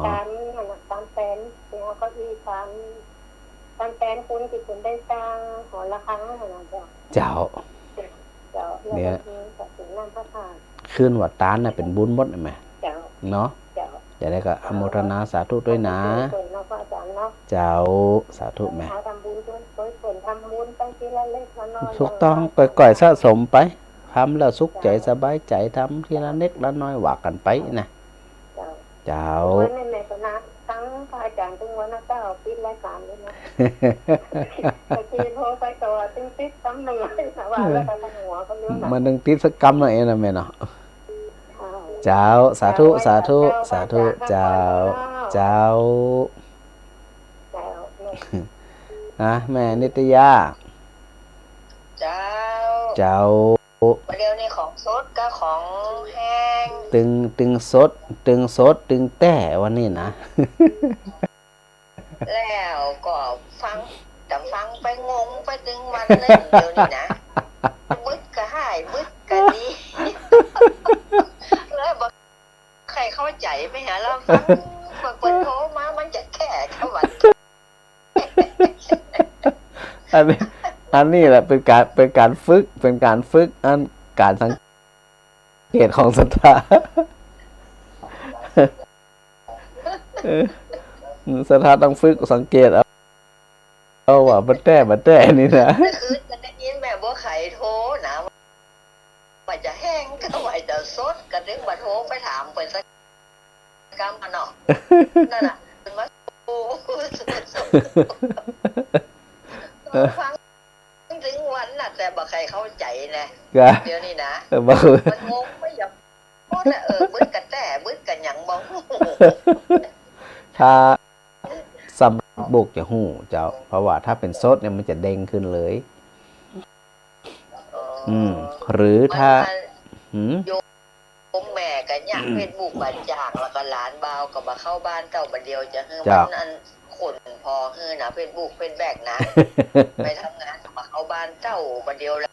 ตามแปลนเนี่ยก็มีตามแปลนคุณที่คุณได้สร้างหอระฆังนะเจ้าเนี่ยถึงนั่นพระธาตุขึ้นวัดตานน่ะเป็นบุญหมดไหมเนาะจะได้ก็อโมทนาสาธุด้วยนะเจ้าสาธุแม่ถูกต้องก่อยๆสะสมไปทำแล้วสุขใจสบายใจทำทีละเล็กละน้อยว่ากันไปนะเจ้าทั้งพระอาจารย์ทุกวันนะเจ้าปิดรายการเลยนะทีโทรไปต่อติ้งติดซ้ำหนึ่งว่าแล้วก็หัวเขาเรื่องมันนึงติดสักกำหน่อยนะแม่เนาะเจ้าสาธุเจ้าแม่นิตยาเจ้าเดี๋ยวนี้ของสดก็ของแห้งตึงสดตึงแต่วันนี้นะแล้วก็ฟังไปงงไปตึงวันเลยเดี๋ยวนี้นะบึดก็หายบึดก็ดีแล้วบอกใครเข้าใจไหมฮะเราฟังบางคนโทรมามันจะแค่เข้าวันอันนี้แหละเป็นการฝึกอันการสังเกตของศรัทธาศรัทธาต้องฝึกสังเกตเอาว่าบัดแต่นี่นะคือจะได้ยินแม่บัวไข่โทรนะว่าจะแห้งก็ว่าจะสดก็ถึงมาโทรไปถามเป็นสักกรรมเนาะนั่นน่ะเป็นว่าโอ้ฟังถึงวันน่ะแต่บ่ใครเข้าใจนะเดี๋ยวนี้นะมันงงไม่อยากพูดนะบึ้ดกันแต่บึ้ดกันหยังบ้องถ้าสำบุกจะหูเจ้าเพราะว่าถ้าเป็นซดเนี่ยมันจะเด้งขึ้นเลยหรือถ้า ผมแม่กันอยากเฟซบุ๊กบันจากแล้วก็หลานบ่าวก็มาเข้าบ้านเจ้าบัดเดียวจะเฮือมันอันขนพอเฮือนะเฟซบุ๊กเป็นแบกนะ ไปทำงานก็มาเข้าบ้านเจ้าบัดเดียวแล้ว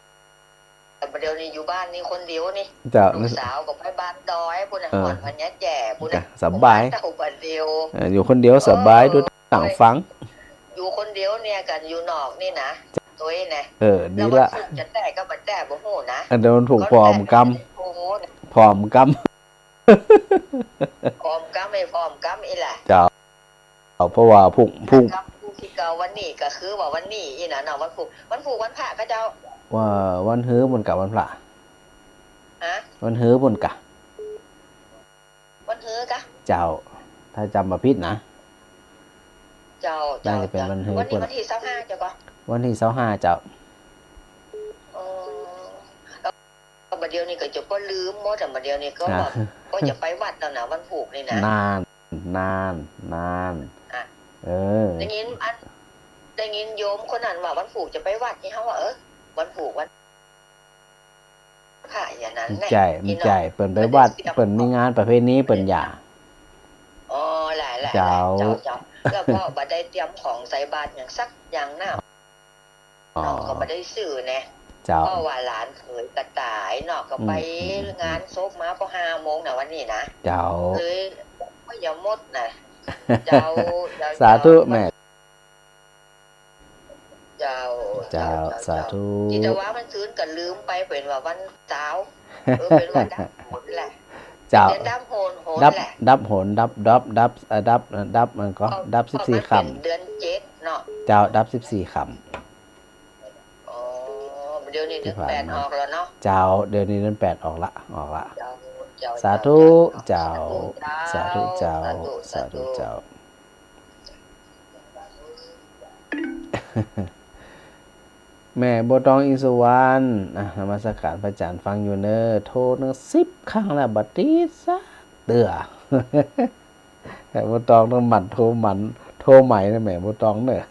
บัดเดียวนี่อยู่บ้านนี่คนเดียวนี่ลูกสาวก็ไปบ้านดอยพุ่นน่ะหอนพันยะแจ่พุ่นน่ะสบายเจ้าบัดเดียวอยู่คนเดียวสบายดูต่างฟังอยู่คนเดียวเนี่ยกันอยู่นอกนี่นะตัวเองนะดีละจะแต่ก็บัดแต่บ่ฮู้นะเดี๋ยวมันถูกพร้อมกำพร้อมกพร้อมกำไม่พร้อมกำอีล่ะเจ้าเพราะว่าพุ่งที่เก่าวันนี้ก็คือว่าวันนี้อีน่ะเนาะวันผูกวันพระก็เจ้าว่าวันฮื้อบนกับวันพระวันฮื้อบนกะวันฮื้อกะเจ้าถ้าจำมาพิษนะเจ้าน่าจะเป็นวันฮื้อวันที่25เจ้าก็วันที่25เจ้าบัดเดียวนี้ก็จะบ่ลืมหมดบัดเดียวนี้ก็จะไปวัดแล้วนะวันผูกนี่นะนานได้ยินโยมคนนั้นว่าวันผูกจะไปวัดนี่เฮาว่าวันผูกวันพระอย่างนั้นแหละใจเปิ่นไปวัดเปิ่นมีงานประเภทนี้เปิ่นอย่าหลายๆเจ้าแล้วก็บ่ได้เตรียมของใส่บาตรหยังสักอย่างน้าก็บ่ได้ซื้อแน่เพราะว่าหลานเขยกระต่ายเนาะก็ไปงานศพมาพอ 5 โมงน่ะวันนี้นะเจ้าเลยบ่อย่าหมดน่ะเจ้าสาธุแม่เจ้าสาธุที่แต่ว่ามันซื้อก็ลืมไปเป็นว่าวันเสาร์เป็นวันดับโหนแหละเจ้าดับโหนแหละดับโหนดับมันก็ดับ14ค่ำเดือน7เนาะเจ้าดับ14ค่ำเดี๋ยวนี้เดือน8ออกแล้วเนาะเจ้าเดี๋ยวนี้เดือน8ออกละสาธุเจ้าสาธุเจ้าแม่บ่ต้องอินสวรรค์นมัสการพระอาจารย์ฟังอยู่เนอโทรนึง10ครั้งแล้วบัดนี้ซะเตื้อแม่บ่ต้องหมั่นโทรใหม่นะแม่บ่ต้องเด้อ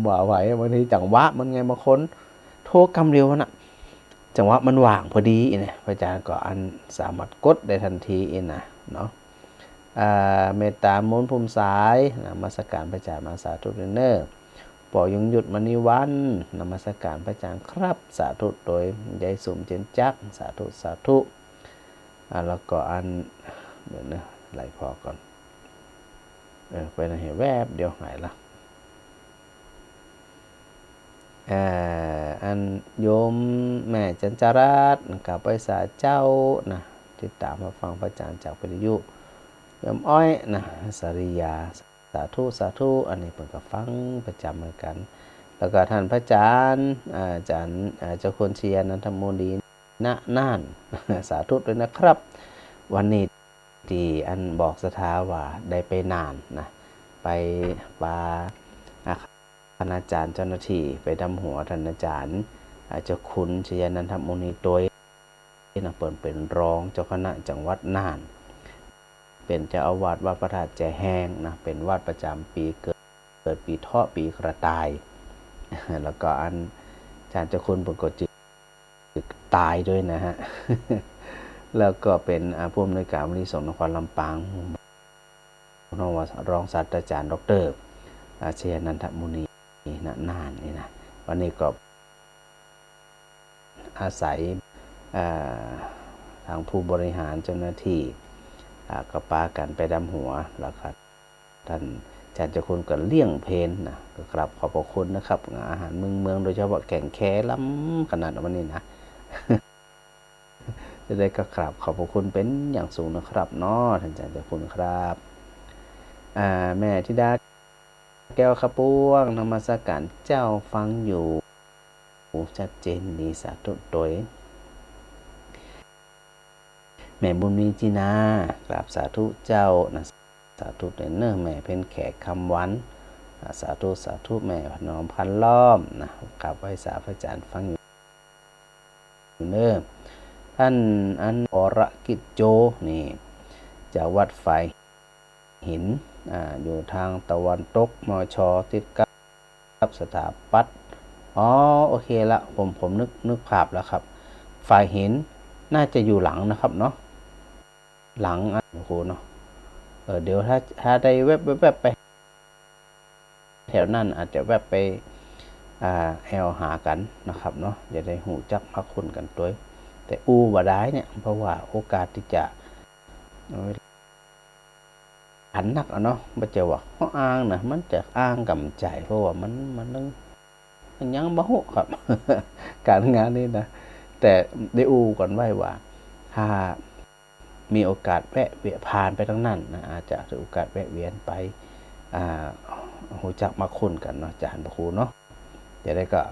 บ่ไหวบางทีจังหวะมันไงบางคนโทรกำเร็วน่ะจังหวะมันว่างพอดีเนี่ยพระอาจารย์ก็สามารถกดได้ทันทีนะเนาะเมตตามนภูมิสายนมัสการพระอาจารย์มาสาธุเนอร์ปอยงหยุดมณีวันนมัสการพระอาจารย์ครับสาธุโดยยายสุมเจนจักสาธุแล้วก็เดี๋ยวนะไหลพอก่อนไปนะเห็นแวบเดียวหายละโยมแม่จันจารัตน์กับไปสาเจ้านะติดตามมาฟังพระอาจารย์จากวิทยุโยมอ้อยนะสริยาสาธุอันนี้เพิ่นก็ฟังประจำเหมือนกันแล้วก็ท่านพระอาจารย์เจ้าคุณเชียนันทมูลีน่านสาธุด้วยนะครับวันนี้ที่บอกสถาว่าได้ไปนานนะไปท่านอาจารย์เจ้าหน้าที่ไปดำหัวท่านอาจารย์เจ้าคุณชยนันทมุนีโดยนะเปิดเป็นรองเจ้าคณะจังหวัดน่านเป็นเจ้าอาวาสวัดพระธาตุแจแห้งนะเป็นวัดประจำปีเกิดปีเถาะปีกระต่ายแล้วก็อาจารย์เจ้าคุณปรากฏจึกตายด้วยนะฮะแล้วก็เป็นผู้อำนวยการมูลนิธิสงฆ์นครลำปางรองศาสตราจารย์ดร.ชยนันทมุนีน่านนี่นะวันนี้ก็อาศัยทางผู้บริหารเจ้าหน้าที่ก็ปากันไปดำหัวแล้วครับท่านอาจารย์เจ้าคุณก็เลี่ยงเพลนะก็กราบขอบพระคุณนะครับอาหารเมืองโดยเฉพาะแกงแค่ล้ำขนาดวันนี้นะจะได้ก็กราบขอบพระคุณเป็นอย่างสูงนะครับเนาะท่านอาจารย์เจ้าคุณครับแม่ธิดาแก้วขะป้วงนมัสการเจ้าฟังอยู่ชัดเจนดีสาธุโดยแม่บุญมีจีนากราบสาธุเจ้านะสาธุเนอร์แม่เป็นแขกคำวันสาธุแม่พนอมพันล้อมนะกราบไหว้สาพระอาจารย์ฟังอยู่เนอร์ท่านอรกิจโจนี่จากวัดไฟหินอยู่ทางตะวันตกมช.ติดกับสถาปัตย์โอเคละผมนึกภาพแล้วครับฝ่ายหิน น่าจะอยู่หลังนะครับเนาะหลังโอ้โหเนาะเดี๋ยวถ้าได้แวบไปแถวนั้นอาจจะแวบไปแอลหากันนะครับเนาะจะได้หูจักพักคุณกันด้วยแต่บ่ได้เนี่ยเพราะว่าโอกาสที่จะหันนักเนาะมันจะว่าเขาอ้างนะมันจะอ้างกำใจเพราะว่ามันยังบ่ฮู้ครับ การงานนี้นะแต่ได้ก่อนไว้ว่าถ้ามีโอกาสแวะเวียนผ่านไปทั้งนั้นนะอาจจะถือโอกาสแวะเวียนไปหูจักมาคุ้นกันเนาะอาจารย์พระครูเนาะจะได้ก็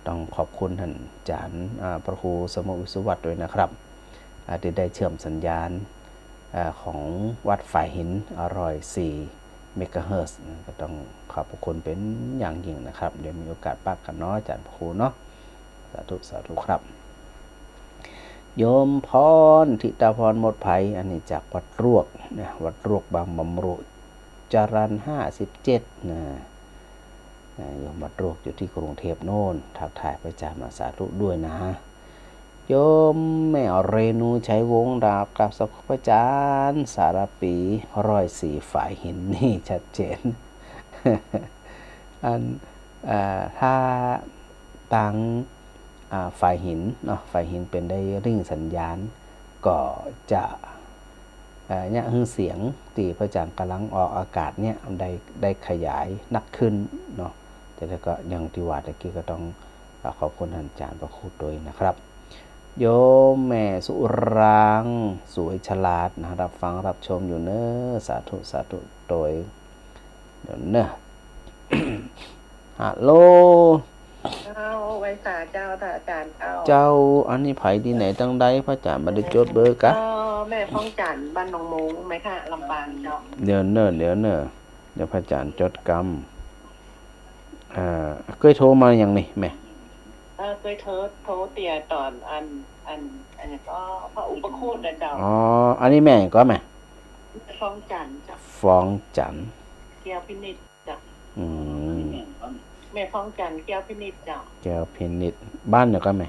ต้องขอบคุณท่านอาจารย์พระครูสมวิสุวัตรด้วยนะครับที่ได้เชื่อมสัญญาณของวัดฝ่ายหิน104 เมกะเฮิรตซ์ก็ต้องขอบคุณเป็นอย่างยิ่งนะครับเดี๋ยวมีโอกาสปักกันเนาะอาจารย์พระครูเนาะสาธุครับโยมพรทิตาพรหมดภัยอันนี้จากวัดรวกนะวัดรวกบางบำรุจรัญ57นะโยมวัดรวกอยู่ที่กรุงเทพโน่นทักทายพระอาจารย์มาสาธุด้วยนะโยมแม่เรนูใช้วงดาบกับสัพพระอาจารย์สารปี104 ฝ่ายหินนี่ชัดเจน ถ้าต่างฝ่ายหินเนาะฝ่ายหินเป็นได้ริ่งสัญญาณก็จะเนี่ยเสียงตีพระอาจารย์กำลังออกอากาศเนี่ยได้ขยายนักขึ้นเนาะแต่แล้วก็อย่างที่ว่าตะกี้ก็ต้องขอบคุณท่านอาจารย์พระครูด้วยนะครับโยมแม่สุรางสวยฉลาดนะรับฟังรับชมอยู่เนอะสาธุโดยเดี๋ยวเนอะ ฮัลโหลไว้สาเจ้าท่านอาจารย์เจ้าอันนี้ไผที่ไหนตั้งใดพระอาจารย์บ่ได้จดเบอร์กะแม่พ้องจันทร์บ้านหนองมงไหมค่ะลำปางเจ้าเดี๋ยวเดี๋ยวพระอาจารย์จดกรรมเคยโทรมาอย่างนี้แม่เคยโทรเตี่ยตอนอันก็พระอุปคุตนะเจ้าอันนี้แม่ก็แม่ฟ้องจันทร์จ้ะฟ้องจันทร์แก้วพินิจจ้ะแม่ฟ้องจันทร์แก้วพินิจจ้ะแก้วพินิจบ้านเดี๋ยวก็แม่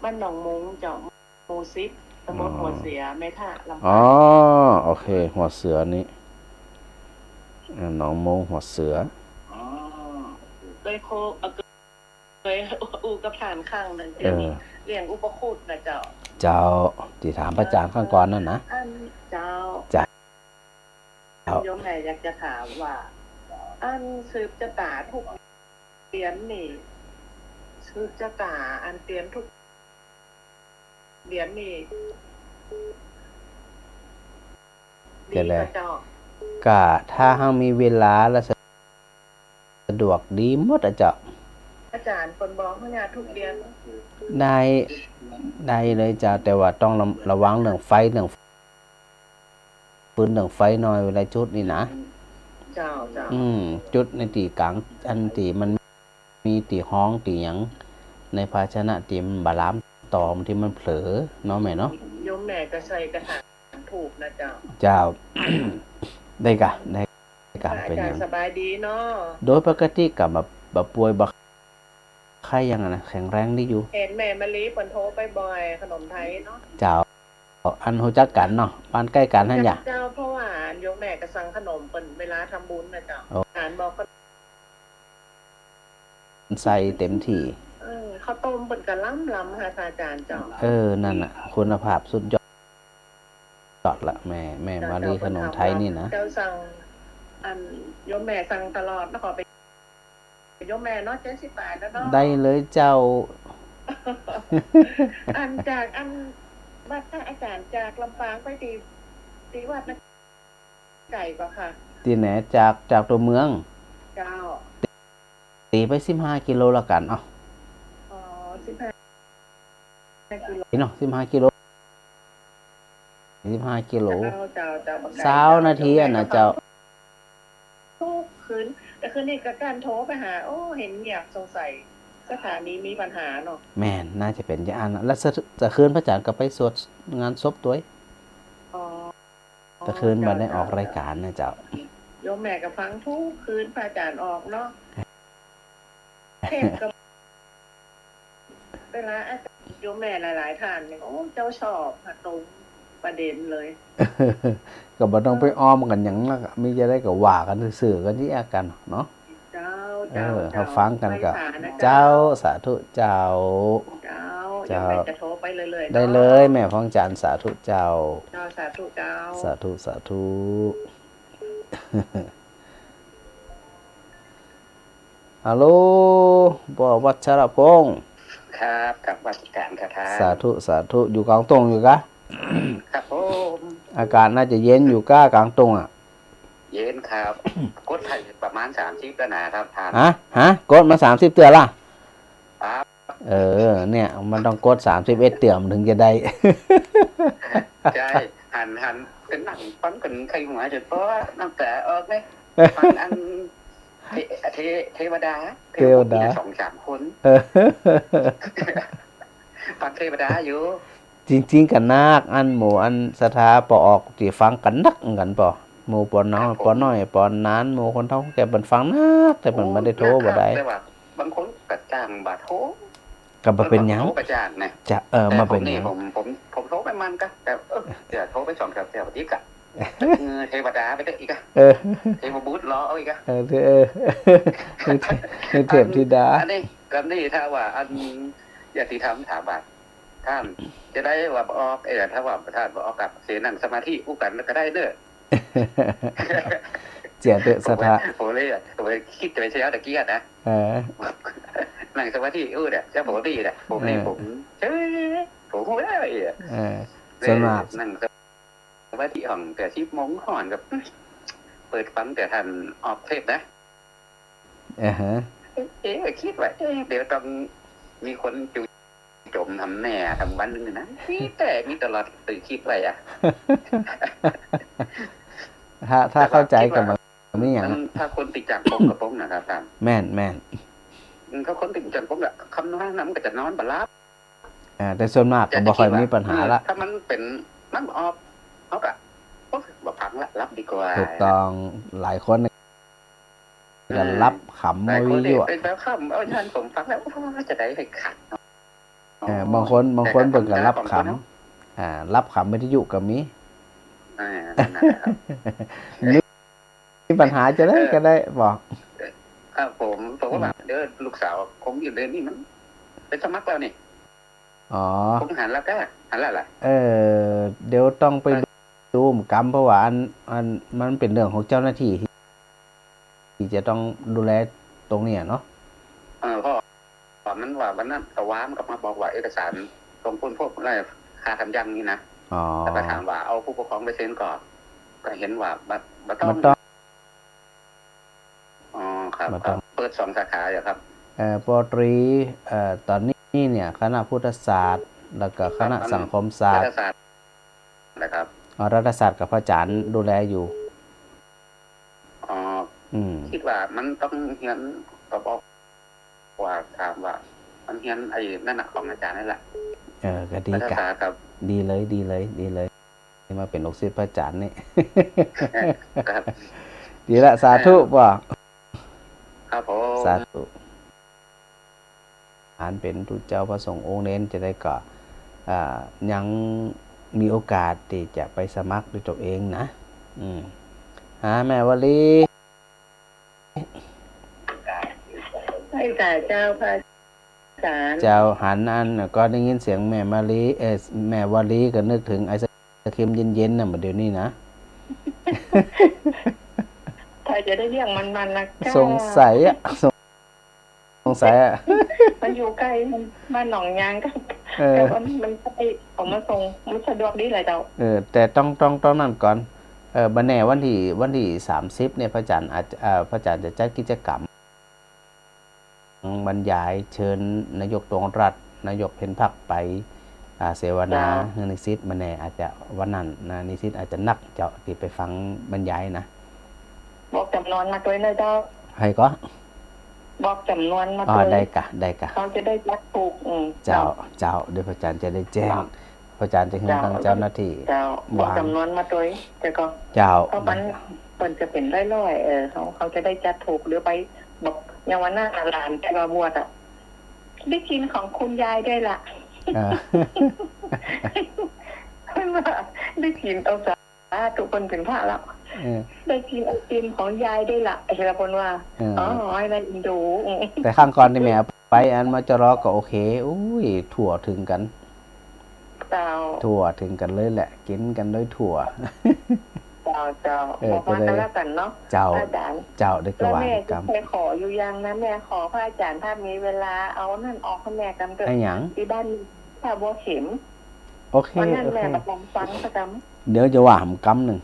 บ้านหนองมงเจ้าหมู่10ตำบลหัวเสือแม่ท่าลำปางโอเคหัวเสือนี้หนองมงหัวเสือเคยกับผ่านข้างนึงเรียงอุปคุตนะเจ้าที่ถามพระอาจารย์ข้างก่อนนั่นนะเจ้าโยมแม่อยากจะถามว่าอันสืบจะตาทุกเตียนนี่สืบจะตาอันเตียนทุกเตียนนี่ดีเจ้าก็ถ้าเฮามีเวลาและสะดวกดีหมดเจ้าอาจารย์คนบอกว่าทุกเดือนได้เลยจ้าแต่ว่าต้องระวังเรื่องไฟเรื่องปืนเรื่องไฟหน่อยเวลาจุดนี่นะเจ้าจุดในตีกลางอันตีมันมีตีห้องตีหยังในภาชนะตีมันบาลามตอมที่มันเผลอเนาะแม่เนาะโยมแม่ก็ใส่กระถางถูกนะเจ้าได้กะเป็นหยังสบายดีเนาะโดยปกติกับแบบป่วยบักไข้ยังนะแข็งแรงดีอยู่เห็นแม่มะลิเปิ้นโทรไปบ่อยขนมไทยเนาะเจ้าอันฮู้จักกันเนาะบ้านใกล้กันหั่นหยังเจ้าเพราะว่าโยมแม่ก็สั่งขนมเปิ้นเวลาทำบุญนะเจ้าอ่านบอกใส่เต็มที่ข้าวต้มเปิ้นก็ล้ำค่ะอาจารย์เจ้านั่นน่ะคุณภาพสุดยอดละแม่มาลีขนมไทยนี่นะเจ้าสั่งอันโยมแม่สั่งตลอดแล้วขอไปโยมแม่เนาะ70 บาทแล้วเนาะได้เลยเจ้าจากวัดพระอาจารย์จากลำปางไปตีวัดนะไก่ป่ะค่ะตีไหนจากตัวเมืองเจ้าตีไป15 กิโลละกัน15 กิโลเนาะ15 กิโล20 นาทีนะเจ้าทุกคืนแต่คืนนี้ก็การโทรไปหาเห็นอยากสงสัยสถานีมีปัญหาเนาะแม่นน่าจะเป็นอย่างนั้นแล้วจะคืนพระอาจารย์ก็ไปสวดงานศพตัวแต่คืนมาได้ออกรายการนะเจ้าโยมแม่ก็ฟังทุกคืนพระอาจารย์ออกเนาะเทศก็เวลาโย ยมแม่หลายๆท่านเนี่ยโอ้เจ้าชอบตรงประเด็นเลย ก็บ่ต้องไปอ้อมกันหยังแล้วก็มีจะได้ก็ว่ากันซื่อๆกันที่อากันเนาะเจ้าเจ้าถ้าฟังกันก็ ไม่สารนะ เจ้าสาธุเจ้า เจ้าเดี๋ยวแม่จะโทรไปเลยๆ ได้ เนาะ เลยแม่ฟ้องจานสาธุเจ้า เจ้าสาธุเจ้า สาธุสาธุ ฮัลโหลบ่วัชรพงษ์ ครับกับวัชการครับท่าน สาธุสาธุอยู่กลางตรงอยู่กะ ครับผม อากาศน่าจะเย็นอยู่ก้ากลางตรงอ่ะ เย็นครับกดไทยประมาณ30แล้วนะครับท่าน ฮะกดมา30เตือนล่ะ ครับ เนี่ยมันต้องกด31เตือนถึงจะได้ ใช่หันเป็นหนังปั้นกันใครหัวจนเพราะว่าน้ำแต่ออกไหมฟังอันเทวดา เทวดา 2-3 คนฟังเทวดาอยู่ จริงๆกันนาคอันหมู่อันสถาปออกที่ฟังกันนักกันป่อหมู่ปอน้อยปอน้อยปอนานหมู่คนเฒ่าแก่บันฟังนักแต่มันไม่ได้โทรบ่ได้ แต่ว่าบางคนก็จ้างบาทโทร ก็บ่เป็นหยัง โทรไปจ้างนะ จะมาเป็นหยัง ผมโทรไปมันก็แต่เดี๋ยวโทรไป2-3 แถวอีกอะเทวดาไปได้อีกอะเทวบุตรรอเอาอีกอะ ในเทพธิดา อันนี้ถ้าว่าอันญาติธรรมถามว่าท่านจะได้ว่าออกถ้าว่าท่านออกกับเสนั่งสมาธิอู้กันก็ได้เด้อ เจียเตสถา ผมเลยคิดจะไปเช้าตะเกียนะนั่งสมาธิอู้เนี่ยเจ้าผมดีเนี่ยผมเฮ้ยผมหัวได้ส่วนมาก นั่งสมาธิห้องแต่ชิปมงห่อนกับเปิดฟังแต่ท่านออกเทศนะคิดว่าเดี๋ยวต้องมีคนจุจมทำแน่ทำวันนึงนะแต่มีตลอดตื่นคิดไว้อะ ถ้าเข้าใจกับมันไม่อย่าง ถ้าคนติดจากผมกับผมนะครับท่าน แม่นเขาคนติดจากผมแบบคำนวณน้ำก็จะนอนบลับ แต่ส่วนมากก็บ่ค่อยมีปัญหาละ ถ้ามันเป็นมันออกเขาก็บ่พังละรับดีกว่า ถูกต้องหลายคนจะรับขำมาวิว เป็นแบบขำเอาท่านผมฟังแล้วจะได้ให้ขัดบางคนเปิดกันรับขำรับขำวิทยุก็มีมีปัญหาจะได้ก็ได้บอกผมว่าแบบเดี๋ยวลูกสาวผมอยู่เดือนนี้มันเป็นสมัครแล้วนี่ผมหันแล้วก็หันแล้วล่ะเดี๋ยวต้องไปดูกรรมเพราะว่าอันมันเป็นเรื่องของเจ้าหน้าที่ที่จะต้องดูแลตรงนี้เนาะเพราะตอนนั้นว่าวันนั้นตะว้ามกับมาบอกว่าเอกสารตรงพวกอะไรค่าทำยังนี่นะแต่ไปถามว่าเอาผู้ปกครองไปเซ็นก่อนก็เห็นว่าบัตรต้องครับเปิด2 สาขาอยู่ครับปตรีตอนนี้เนี่ยคณะพุทธศาสตร์แล้วก็คณะสังคมศาสตร์นะครับรัฐศาสตร์กับพระอาจารย์ดูแลอยู่คิดว่ามันต้องเรียนก็บอกว่าถามว่ามันเรียนไอ้นั่นของอาจารย์นั่นแหละก็ดีกับดีเลยมาเป็นลูกศิษย์พระอาจารย์นี่ ดีละสาธุป่ะครับผมสาธุอ่านเป็นทุเจ้าพระสงฆ์องค์เน้นจะได้ก็ยังมีโอกาสที่จะไปสมัครด้วยตัวเองนะแม่วลีให้แต่เจ้าพระอาจารย์เจ้าหันอันก็ได้ยินเสียงแม่มาลีแม่วลีก็นึกถึงไอศครีมเย็นๆน่ะเหมือนเดี๋ยวนี้นะถ้าจะได้เรียกมันนะสงสัยมันอยู่ใกล้บ้านหนองยางก็แต่ว่ามันไปออกมาส่งมันสะดวกดีเลยเจ้าแต่ต้องนั่นก่อนบันแน่วันที่30เนี่ยพระอาจารย์พระอาจารย์จะจัดกิจกรรมบรรยายเชิญนายกตวงรัฐนายกเพ็ญพักไปเสวนานิสิตบันแน่อาจจะวันนั้นนิสิตอาจจะนักเจ้าที่ไปฟังบรรยายนะบอกจำนวนมาด้วยนะเจ้าให้ก็บอกจำนวนมาด้วยได้กะเขาจะได้จัดถูกเจ้าเดี๋ยวพระอาจารย์จะได้แจ้งพระอาจารย์จะให้ทางเจ้าหน้าที่บอกจำนวนมาด้วยแต่ก็เขามันจะเป็นร้อยๆเขาจะได้จัดถูกหรือไปบอกอย่างวันหน้าหลานแต่ว่าบวชได้กินของคุณยายได้ละ เพิ่นว่าได้กินเอาสาทุกคนเป็นพระแล้วได้กินไอติมของยายได้ละไอ้ละคนว่าอ๋อไอ้นั่นอินโดแต่ข้างก่อนที่แม่ไปอันมาจรอก็โอเคอุ้ยถั่วถึงกันถั่วถึงกันเลยแหละกินกันด้วยถั่วเจ้าบอกมากันแล้วกันเนาะเจ้าได้กระวานกรรมแม่ขออยู่ยังนะแม่ขอพระอาจารย์ถ้ามีเวลาเอานั่นออกให้แม่กันเกิดที่บ้านถ้าบัวเข็มโอเคนั่นแม่มาลองฟังสักคำเดี๋ยวจะว่าหำกำหนึ่ง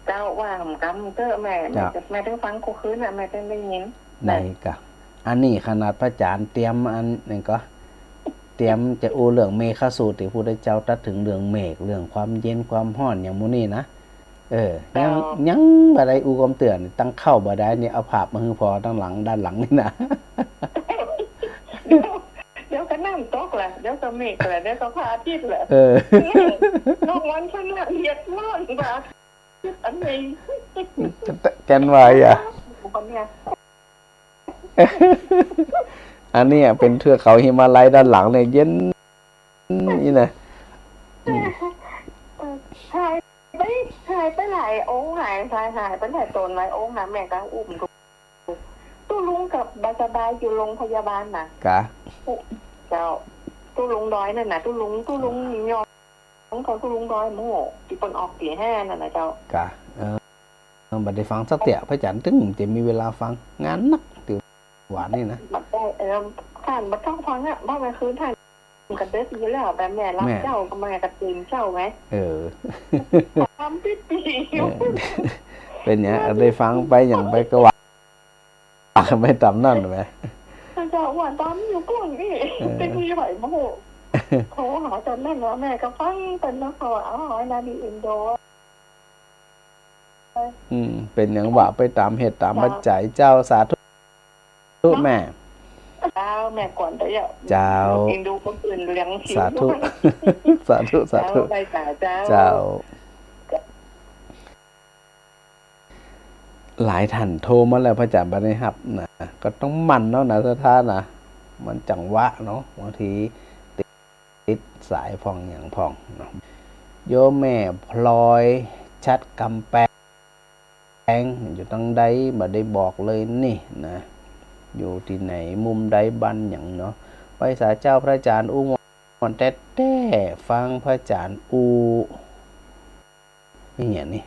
เจ้าว่าหำกำเจ้าแม่ต้องฟังกูคืนน่ะแม่ต้องได้ยินได้กะอันนี้ขนาดพระอาจารย์เตรียมอันนึงก็เตรียมจะอูเรื่องเมฆสูตรที่พระพุทธเจ้าตรัสถึงเรื่องเมฆเรื่องความเย็นความร้อนอย่างมูนี่นะยังบ่ได้อูความเตือนตั้งเข้าบ่ได้นี่เอาภาพมาให้พอด้านหลังนี่นะเดี๋ยวก็น้ำตกแหละเดี๋ยวก็เมฆแหละเดี๋ยวก็พระอาทิตย์แหละนอกวันฉันละเอียดมากบ่อันนี้แกนไว้อ่ะอันนี้เป็นเทือกเขาหิมาลัยด้านหลังเนี่ยเย็นนี่นะหายไปหลายองค์หายไปหลายตนหลายองค์นะแม่ก็อุ้มตู้ลุงกับบาสบายอยู่โรงพยาบาลน่ะกะเจ้าตู้ลุงดอยนั่นน่ะตู้ลุงยอของเขาตู้ลุงดอยโม่ที่คนออกตี5นั่นน่ะเจ้ากะบัดได้ฟังสักเตะพระจันทร์ตึ้งจะมีเวลาฟังงานนักติวหวานนี่นะบัดได้ท่านบัดต้องฟังอ่ะบ้านมันคืนท่านกันเด็ดอยู่แล้วแบบแม่รับเจ้าก็แม่กระตืนเจ้าไหมทำพิธีเป็นอย่างได้ฟังไปอย่างไปก็ว่าไม่ต่ำนั่นไหมเจ้าหวานตอนอยู่ก่อนนี่เป็นมีไหวโมโหเขาหาจนนั่นว่าแม่ก็ฟังเป็นนักข่าวนาดีอินโดเป็นอย่างว่าไปตามเหตุตามปัจจัยเจ้าสาธุแม่เจ้าแม่ก่อนแต่เจ้าเองดูคนอื่นเลี้ยงสาธุเจ้าหลายท่านโทรมาแล้วพระอาจารย์บรรยับนะก็ต้องมันเนาะนะสถานนะมันจังหวะเนาะบางทีติดสายพองอย่างพองเนาะโยมแม่พลอยชัดกำแพงอยู่ตั้งใดบ่ได้บอกเลยนี่นะอยู่ที่ไหนมุมใดบันอย่างเนาะไปสาเจ้าพระอาจารย์อูมอนแต่ฟังพระอาจารย์อูนี่อย่างนี้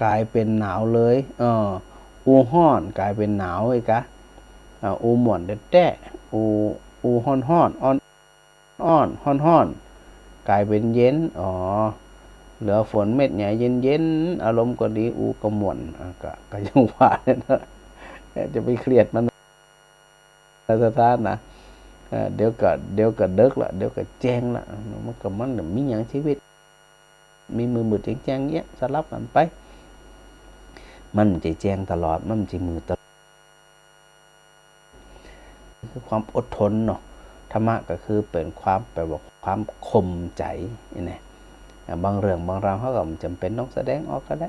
กลายเป็นหนาวเลยอูห้อนกลายเป็นหนาวไอ้กะอูหมอนแต่อูห้อนกลายเป็นเย็นเหลือฝนเม็ดใหญ่เย็นอารมณ์ก็ดีอูก็ม่วนก็ยังว่าเนี่ยจะไปเครียดมันสถานนะเดี๋ยวก็เดึกละเดี๋ยวก็แจ้งละมันมีอย่างชีวิตมีมืดแจ้งเงี้ยสลับกันไปมันจะแจ้งตลอดมันจะมืดตลอดคือความอดทนเนาะธรรมะก็คือเป็นความแปลว่าความคมใจนี่บางเรื่องบางราวเขาก็จำเป็นต้องแสดงออกก็ได้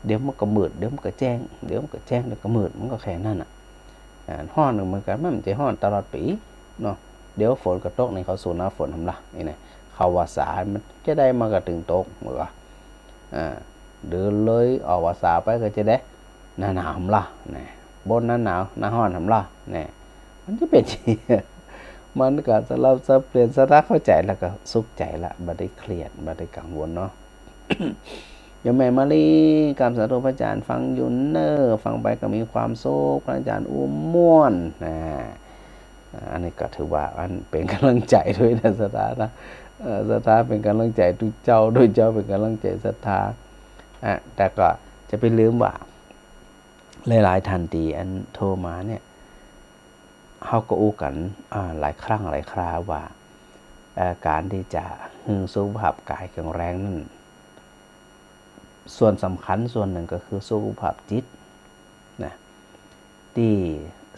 เดี๋ยวมันก็มืดเดี๋ยวมันก็แจ้งเดี๋ยวมันก็แจ้งเดี๋ยวก็มืดมันก็แค่นั้นอ่ะห้อนหนึ่งเหมือนกันมันจะห้อนตลอดปีเนาะเดี๋ยวฝนก็ตกในเขาสู่หน้าฝนทำละนี่นะเขาว่าสารมันจะได้มากระตึงตกเหมือนกันหรือเลยออกว่าสาไปก็จะได้หน้าหนาวทำละนี่บนหน้าหนาวหน้าห้อนทำละนี่มันจะเป็นชีมันก็จะเราจะเปลี่ยนสถานเข้าใจแล้วก็สุขใจละบ่ได้เครียดบ่ได้กังวลเนาะ โยมแม่มาลีกราบสาธุพระอาจารย์ฟังอยู่เนอฟังไปก็มีความสุขพระอาจารย์อุ้มม่วนอันนี้ก็ถือว่าอันเป็นกำลังใจด้วยนะศรัทธานะศรัทธาเป็นกำลังใจทุกเจ้าด้วยเจ้าเป็นกำลังใจศรัทธาแต่ก็จะไปลืมว่าหลายๆท่านที่อันโทรมาเนี่ยเขาก็อู้กันหลายครั้งหลายคราว่าการที่จะสุขภาพกายแข็งแรงนั่นส่วนสำคัญส่วนหนึ่งก็คือสุขภาพจิตนะที่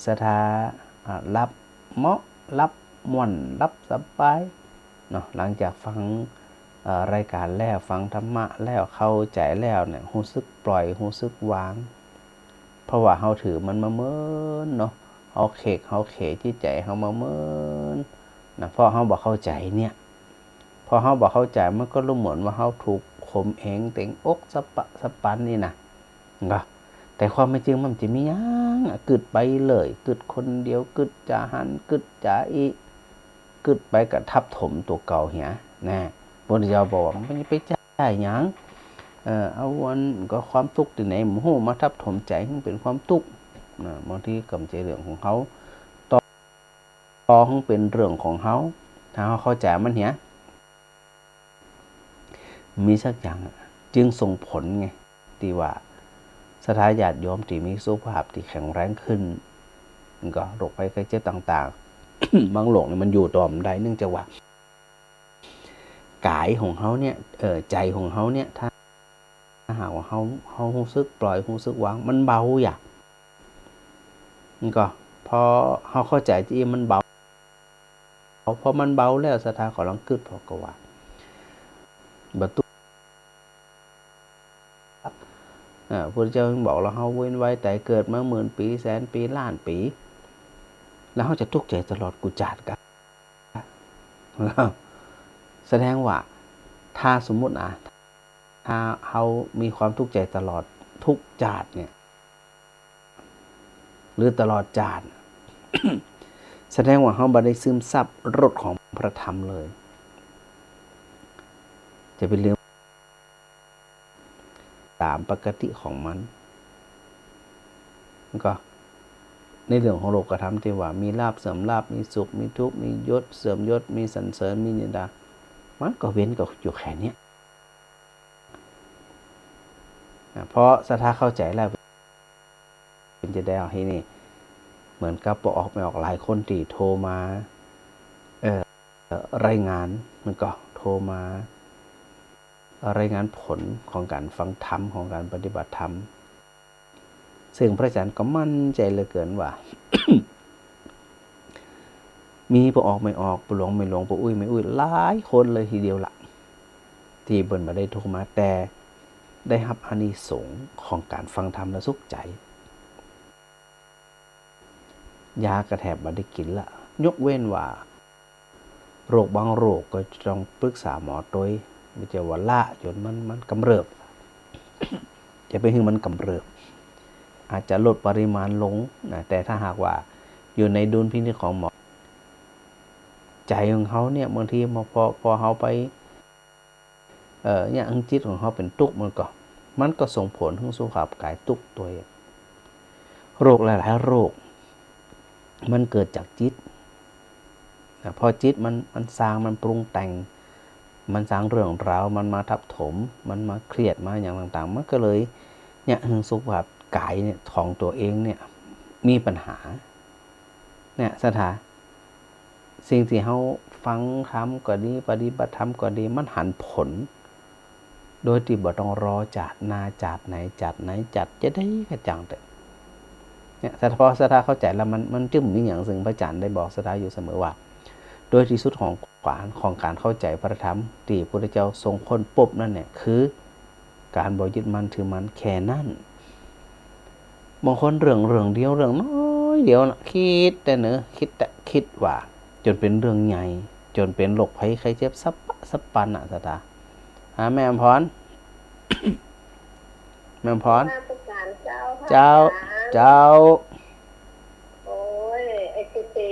ศรัทธารับเหมาะรับม่วนรับสบายเนาะหลังจากฟังรายการแล้วฟังธรรมะแล้วเข้าใจแล้วเนี่ยรู้สึกปล่อยรู้สึกวางเพราะว่าเฮาถือมันมาเมินเนาะเฮ เฮาเขกเฮาเขจิตใจเฮามาเมินนะเพราะเฮาบ่เข้าใจเนี่ยพอเฮาบ่เข้าใจมันก็รู้เหมือนว่าเฮาถูกข่มเหงเต็งอกสะปะสะปันนี่นะก็แต่ความเป็นจริงมันจะมีหยังกึดไปเลยกึดคนเดียวกึดจะหันกึดจะอีกึดไปก็ทับถมตัวเก่าเหียนะพระพุทธเจ้าบอกว่ามันไปจ่ายหยังเอาวันก็ความทุกข์ที่ไหนหมู่มาทับถมใจให้เป็นความทุกข์นะบางทีกำใจเรื่องของเขาต่อให้เป็นเรื่องของเขาถ้าเขาเข้าใจมันเหียมีสักอย่างจึงส่งผลไงที่ว่าสถาญาติโยมที่มีสุขภาพที่แข็งแรงขึ้นก็โรคภัยไข้เจ็บต่างๆ บางโรคเนี่ยมันอยู่ต่อมได้เนื่องจากว่ากายของเขาเนี่ยใจของเขาเนี่ยถ้าหากว่าเขารู้สึกปล่อยรู้สึกวางมันเบาอย่างมันก็พอเขาเข้าใจที่มันเบาพอมันเบาแล้วสถาขอลังกึดพอก็ว่าบัตุพระพุทธเจ้าบอกเราเฮาเว้นไว้แต่เกิดมาหมื่นปีแสนปีล้านปีแล้วเฮาจะทุกข์ใจตลอดกุจาดกันแสดงว่าถ้าสมมุติถ้าเฮามีความทุกข์ใจตลอดทุกจาดเนี่ยหรือตลอดจาด แสดงว่าเฮาบ่ได้ซึมซับรสของพระธรรมเลยจะเป็นเรื่องตามปกติของมันก็ในเรื่องของโลกธรรมที่ว่ามีลาภเสื่อมลาภมีสุขมีทุกข์มียศเสื่อมยศมีสรรเสริญมีนินทามันก็เว้นก็อยู่แค่นี้เพราะศรัทธาเข้าใจแล้วเป็นจะได้เอาให้นี่เหมือนกับออกไม่ออกหลายคนที่โทรมารายงานมันก็โทรมารายงานผลของการฟังธรรมของการปฏิบัติธรรมซึ่งพระอาจารย์ก็มั่นใจเหลือเกินว่า มีปออกไม่ออกปหลวงไม่หลวงปอุ้ยไม่อุ้ยหลายคนเลยทีเดียวละที่เบิ่นมาได้โทรมาแต่ได้รับอานิสงส์ของการฟังธรรมและสุขใจยากระแทบบ่ได้กินละยกเว้นว่าโรคบางโรคก็ต้องปรึกษาหมอโดยไม่ใช่ว่าละจนมันกำเริบ จะไปให้มันกำเริบอาจจะลดปริมาณลงนะแต่ถ้าหากว่าอยู่ในดุลพินิจของหมอใจของเขาเนี่ยบางทีพอเขาไปเนี่ยจิตของเขาเป็นทุกข์มันก็ส่งผลถึงสุขภาพกายทุกตัวโรคหลายๆโรคมันเกิดจากจิตพอจิตมันสร้างมันปรุงแต่งมันสร้างเรื่องราวมันมาทับถมมันมาเครียดมาอย่างต่างๆมันก็เลยเนี่ยสุขภาพกายเนี่ยของตัวเองเนี่ยมีปัญหาเนี่ยสถาสิ่งที่เขาฟังธรรมก็ดีปฏิบัติธรรมก็ดีมันหันผลโดยที่บ่ต้องรอจัดนาจัดไหนจัดจะได้กระจังแต่เนี่ยพอสถาเข้าใจแล้วมันจึงมีอย่างซึ่งพระอาจารย์ได้บอกสถาอยู่เสมอว่าโดยที่สุดของการเข้าใจพระธรรมที่พระพุทธเจ้าทรงค้นพบนั่นเนี่ยคือการบ่ยึดมั่นถือมั่นแค่นั้นบางคนเรื่องเดียวเรื่องน้อยเดียวนะคิดแต่คิดว่าจนเป็นเรื่องใหญ่จนเป็นโรคภัยไข้เจ็บสับปันสตาแม่อำพร แม่อำพรเจ้าโอ้ยไอ้กุฏิ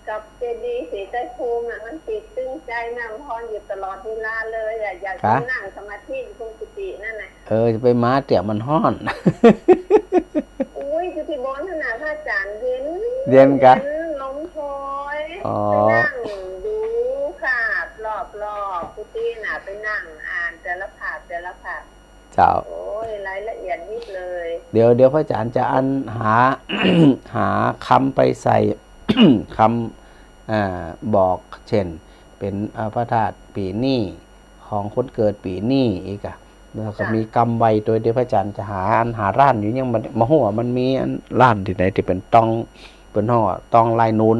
กับเจดีย์ศรีใต้ภูมิมันติดตึงใจแม่อำพรอยู่ตลอดเวลาเลยอยากจะนั่งสมาธิตรงกุฏินั่นน่ะจะไปมาเตี่ยมันฮ้อนอุ้ยกุฏิบนขนาดพระอาจารย์เย็นกะลมโชยไปนั่งดูค่ะรอบกุฏิน่ะไปนั่งอ่านแต่ละภาพเจ้าโอ้ยรายละเอียดยิบเลยเดี๋ยวพระอาจารย์จะหาคำไปใส่ คำบอกเช่นเป็นพระธาตุปีนี้ของคนเกิดปีนี้อีกแล้วก็มีกรรมไว้โดยเดี๋ยวพระอาจารย์จะหาร้านอยู่ยังมาหัวมันมีร้านที่ไหนที่เป็นต้องเป็นห่อต้องลายนูน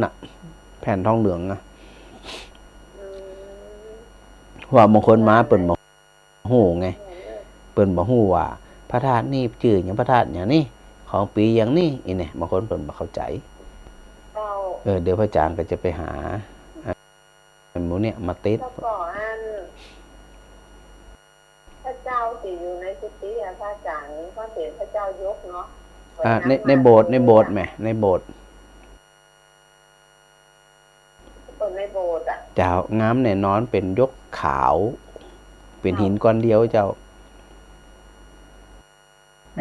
แผ่นทองเหลืองว่าบางคนมาเปิดมาหูไงเปิดมาหูว่าพระธาตุนี่จื่ออย่างพระธาตุอย่างนี้ของปีอย่างนี้อีเนี่ยบางคนเปิดมาเข้าใจ เดี๋ยวพระอาจารย์ก็จะไปหาหมูเนี่ยมาติดแล้วก็อันพระเจ้าที่อยู่ในกุฏิพระอาจารย์ก็เป็นพระเจ้ายกเนาะในโบสถ์แหมในโบสถ์ในโบสถ์อ่ะเจ้างามแน่นอนเป็นยกขาวเป็นหินก้อนเดียวเจ้า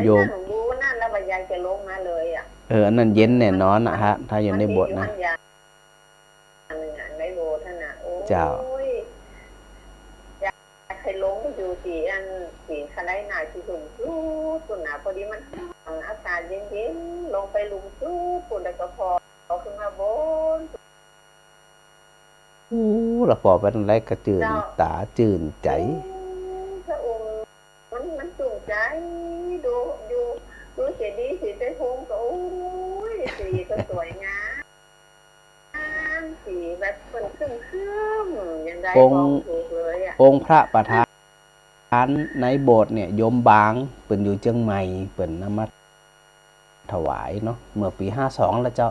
โยมรู้นั่นแล้วบรรยายจะลงมาเลยอ่ะอันนั้นเย็นแน่นอนนะฮะถ้าอยู่ในโบสถ์นะในโบสถ์น่ะโอ้ยเจ้าอยากให้ลงอยู่ที่อันที่คณะหนาที่ถุงจู้ตุ่นหนาพอดีมันอากาศเย็นๆลงไปลุมจู้ปุ่นแล้วก็พอขึ้นมาบนเราพอเป็นอะไรกระจืนตาจืนใจพระองค์มันจุ่มใจดูเสียดีสีใจพงก็โอ้ยสีก็สวยงามสีแบบเป็นเครื่องยังไงบอกถูกเลยอ่ะองค์พระประธานในโบสถ์เนี่ยโยมบางเปิ่นอยู่เชียงใหม่เปิ่นนำมาถวายเนาะเมื่อปี52แล้วเจ้า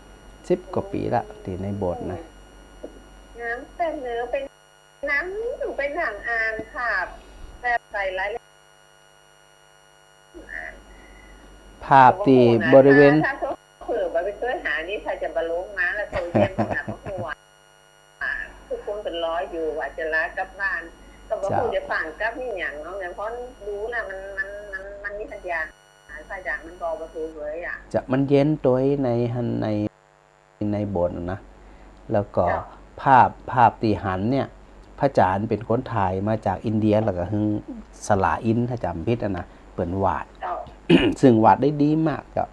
10 กว่าปีละที่ในโบสถ์นะน้ำเป็นเนื้อเป็นน้ำถึงเป็นหนังอ่านค่ะแบบใส่รายภาพที่บริเวณถ้าเขาเผื่อไปช่วยหานี่ใครจะบรรลุมาแล้วเขาเยี่ยมขนาดเขาหัวทุกคนเป็นร้อยอยู่ว่าจะลากลับบ้านก็บอกคุณจะฝังกลับนี่อย่างเนาะเนี่ยเพราะรู้นะมันมีสัญญาพระอาจารย์มันบอกประตูเลยอ่ะจะมันเย็นตัวในโบสถ์นะแล้วก็ภาพตีหันเนี่ยพระอาจารย์เป็นคนถ่ายมาจากอินเดียแล้วก็ฮึงสลาอินถ้าจำผิดนะเปิ่นวาด ซึ่งวาดได้ดีมากก็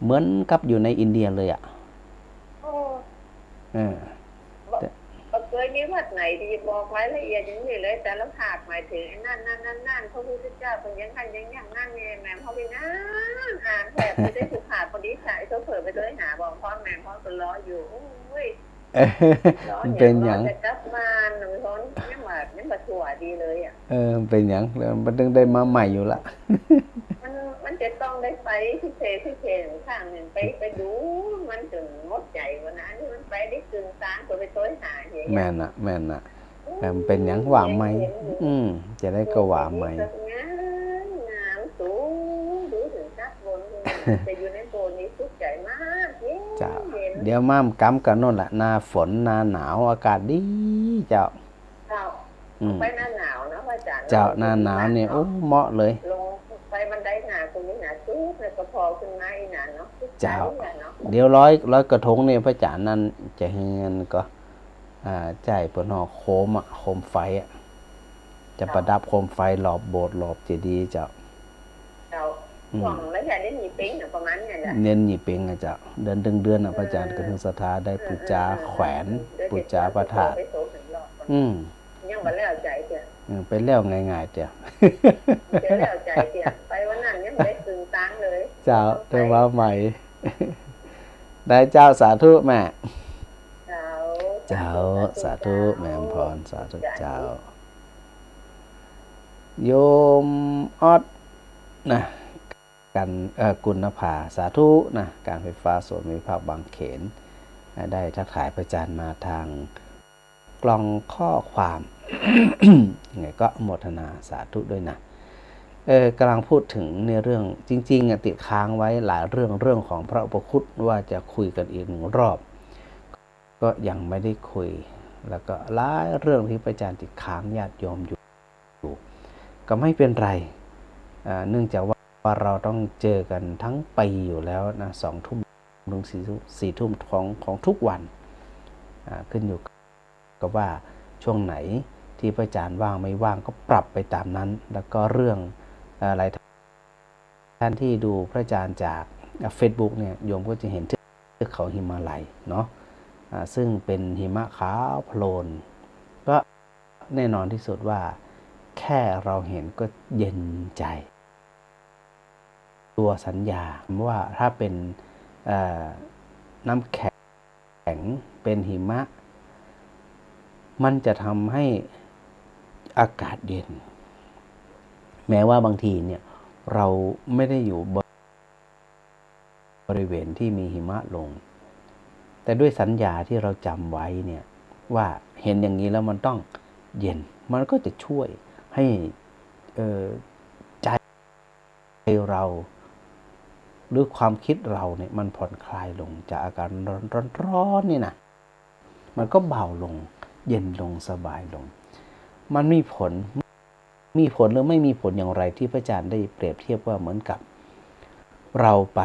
เหมือนกับอยู่ในอินเดียเลยอ่ะเคยมีวัดไหนที่บอกรายละเอียดอย่างนี้เลยแต่ละภาคหมายถึงนั่นพระพุทธเจ้าเป็นยังไงนั่นเนี่ยแม่พ่อไปนั่นอ่านแบบไม่ได้ถูกขาดพอดีใช่เขาเผื่อไปด้วยหาบอกพ่อแม่พ่อก็ล้ออยู่โอ้ยมันเป็นอย่างจะกลับมาหนึ่งคนยังมาถั่วดีเลยอ่ะเป็นอย่างมันต้องได้มาใหม่อยู่ละมันจะต้องได้ไปที่เพข้างหนึ่งไปดูมันจนงดใจวันนั้นมันไปได้กึ่งตาตัวไปต้อยหาอย่างเงี้ยแม่นน่ะเป็นอย่างหวานใหม่จะได้ก็หวานใหม่งามสูงดูถึงชัดบนจะอยู่ในโบนี้สุขใจมากจ้าเดี๋ยวม่ามกำกันโน่นแหละหน้าฝนหน้าหนาวอากาศดีเจ้าไปหน้าหนาวนะพ่อจ๋าเจ้าหน้าหนาวเนี่ยโอ้เหมาะเลยลงไปบันไดหนาตรงนี้หนาซุกเลยก็พอขึ้นมาอีกหนาเนาะเจ้าเดี๋ยวร้อยกระทงเนี่ยพระจ๋านั่นจะเงินก็จ่ายปนอโคมไฟจะประดับโคมไฟหลอบโบสถ์หลอบเจดีย์เจ้าหวังแล้วจะได้หนีปิ้งประมาณนี้แหละเน้นหนีปิ้งเจ้าเดือนพระอาจารย์ก็ถึงศรัทธาได้ปูจาแขวนปูจาประทายังไปแล้วใจเจ้าไปแล้วง่ายๆเจ้าไปแล้วใจเจ้าไปวันนั้นยังไม่ตึงตังเลยเจ้าแต่ว่าใหม่ได้เจ้าสาธุแม่เจ้าสาธุแม่พรสาธุเจ้าโยมออดนะกันกุณภาสาธุนะการไฟฟ้าส่วนภูมิภาคบางเขนได้ทักทายพระอาจารย์มาทางกล่องข้อความ ยังไงก็อนุโมทนาสาธุด้วยนะกำลังพูดถึงในเรื่องจริงๆติดค้างไว้หลายเรื่องของพระอุปคุตว่าจะคุยกันอีกหนึ่งรอบก็ยังไม่ได้คุยแล้วก็หลายเรื่องที่พระอาจารย์ติดค้างญาติโยมอยู่ก็ไม่เป็นไรเนื่องจากว่าเราต้องเจอกันทั้งปีอยู่แล้วนะ20:00 ถึง 4:00 ของทุกวันขึ้นอยู่กับว่าช่วงไหนที่พระอาจารย์ว่างไม่ว่างก็ปรับไปตามนั้นแล้วก็เรื่องอะไรท่านที่ดูพระอาจารย์จาก Facebook เนี่ยโยมก็จะเห็นเทือกเขาหิมาลัยเนาะซึ่งเป็นหิมะขาวโพลนก็แน่นอนที่สุดว่าแค่เราเห็นก็เย็นใจตัวสัญญาว่าถ้าเป็นน้ำแข็งเป็นหิมะมันจะทำให้อากาศเย็นแม้ว่าบางทีเนี่ยเราไม่ได้อยู่บริเวณที่มีหิมะลง แต่ด้วยสัญญาที่เราจำไว้เนี่ยว่าเห็นอย่างนี้แล้วมันต้องเย็นมันก็จะช่วยให้ใจเราหรือความคิดเราเนี่ยมันผ่อนคลายลงจากอาการร้อนนี่นะมันก็เบาลงเย็นลงสบายลงมันมีผลหรือไม่มีผลอย่างไรที่พระอาจารย์ได้เปรียบเทียบว่าเหมือนกับเราไป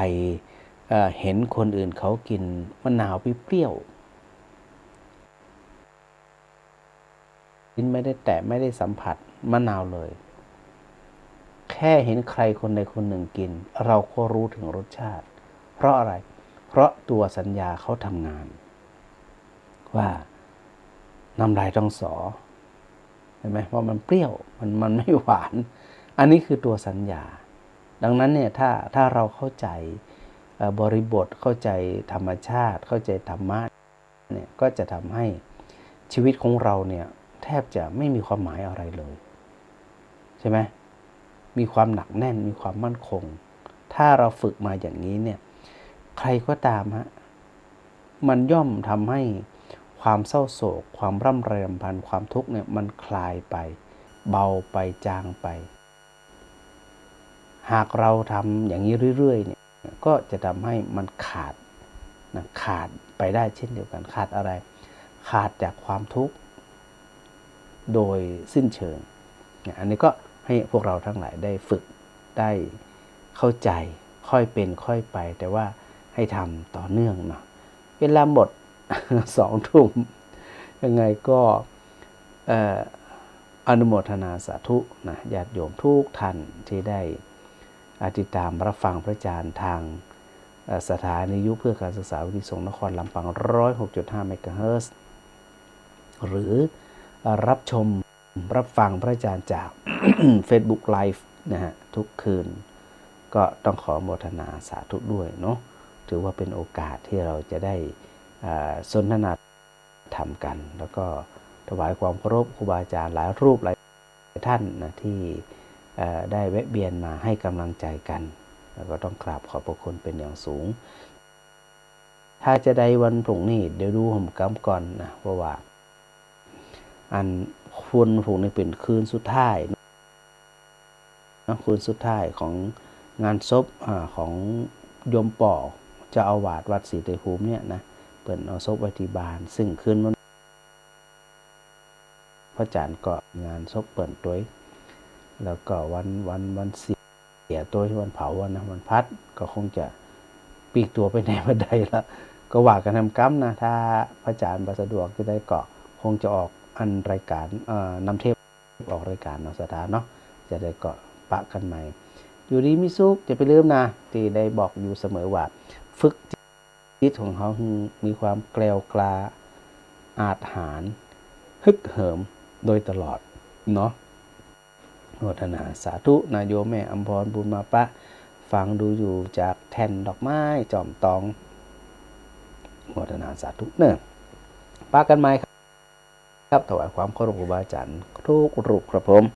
เห็นคนอื่นเขากินมะนาวเปรี้ยวไม่ได้แตะไม่ได้สัมผัสมะนาวเลยแค่เห็นใครคนใดคนหนึ่งกินเราก็รู้ถึงรสชาติเพราะอะไรเพราะตัวสัญญาเขาทำงานว่าน้ำลายต้องสอเห็นไหมว่ามันเปรี้ยวมันไม่หวานอันนี้คือตัวสัญญาดังนั้นเนี่ยถ้าเราเข้าใจบริบทเข้าใจธรรมชาติเข้าใจธรรมะเนี่ยก็จะทำให้ชีวิตของเราเนี่ยแทบจะไม่มีความหมายอะไรเลยใช่ไหมมีความหนักแน่นมีความมั่นคงถ้าเราฝึกมาอย่างนี้เนี่ยใครก็ตามฮะมันย่อมทำให้ความเศร้าโศกความร่ำไรรำพันความทุกข์เนี่ยมันคลายไปเบาไปจางไปหากเราทำอย่างนี้เรื่อยๆเนี่ยก็จะทำให้มันขาดไปได้เช่นเดียวกันขาดอะไรขาดจากความทุกข์โดยสิ้นเชิงอันนี้ก็ให้พวกเราทั้งหลายได้ฝึกได้เข้าใจค่อยเป็นค่อยไปแต่ว่าให้ทำต่อเนื่องเนาะเวลาหมด2 ทุ่มยังไงก็อนุโมทนาสาธุนะญาติโยมทุกท่านที่ได้ติดตามรับฟังพระอาจารย์ทางสถานีวิทยุเพื่อการศึกษาวิทยุสงฆ์นครลำปาง 106.5 เมกะเฮิรตซ์หรือรับชมรับฟังพระอาจารย์จาก Facebook Live นะฮะทุกคืนก็ต้องขอโมทนาสาธุด้วยเนาะถือว่าเป็นโอกาสที่เราจะได้สนทนาธรรมกันแล้วก็ถวายความเคารพครูบาอาจารย์หลายรูปหลายท่านนะที่ได้แวะเวียนมาให้กำลังใจกันแล้วก็ต้องกราบขอบพระคุณเป็นอย่างสูงถ้าจะได้วันพรุ่งนี้เดี๋ยวดูผมกำก่อนนะเพราะว่าอันคุณพรุ่งนี้เป็นคืนสุดท้ายนะคืนสุดท้ายของงานศพของโยมป่อเจ้าอาวาสวัดศรีเตยภูมิเนี่ยนะเปิดเอาศพไว้ที่บ้านซึ่งคืนวันพระอาจารย์ก็งานศพเปิดตัวแล้วก็วันเสียตัวที่วันเผาวันพัดก็คงจะปีกตัวไปในบันไดละก็ว่ากันทำกรรมนะถ้าพระอาจารย์สะดวกจะได้ก็คงจะออกอันรายการนำเทพออกรายการเนาะสถานเนาะจะได้ก็ปะกันใหม่อยู่ดีมีสุขจะไปลืมนะที่ได้บอกอยู่เสมอว่าฝึกจิตของเขามีความแกล้วกล้าอาจหาญฮึกเหิมโดยตลอดเนาะโมทนาสาธุนายโยมแม่อมพรบุญมาปะฟังดูอยู่จากแท่นดอกไม้จอมตองโมทนาสาธุเนอะปะกันใหม่ครับถวายความเคารพครูบาอาจารย์ทุกรูปครับผม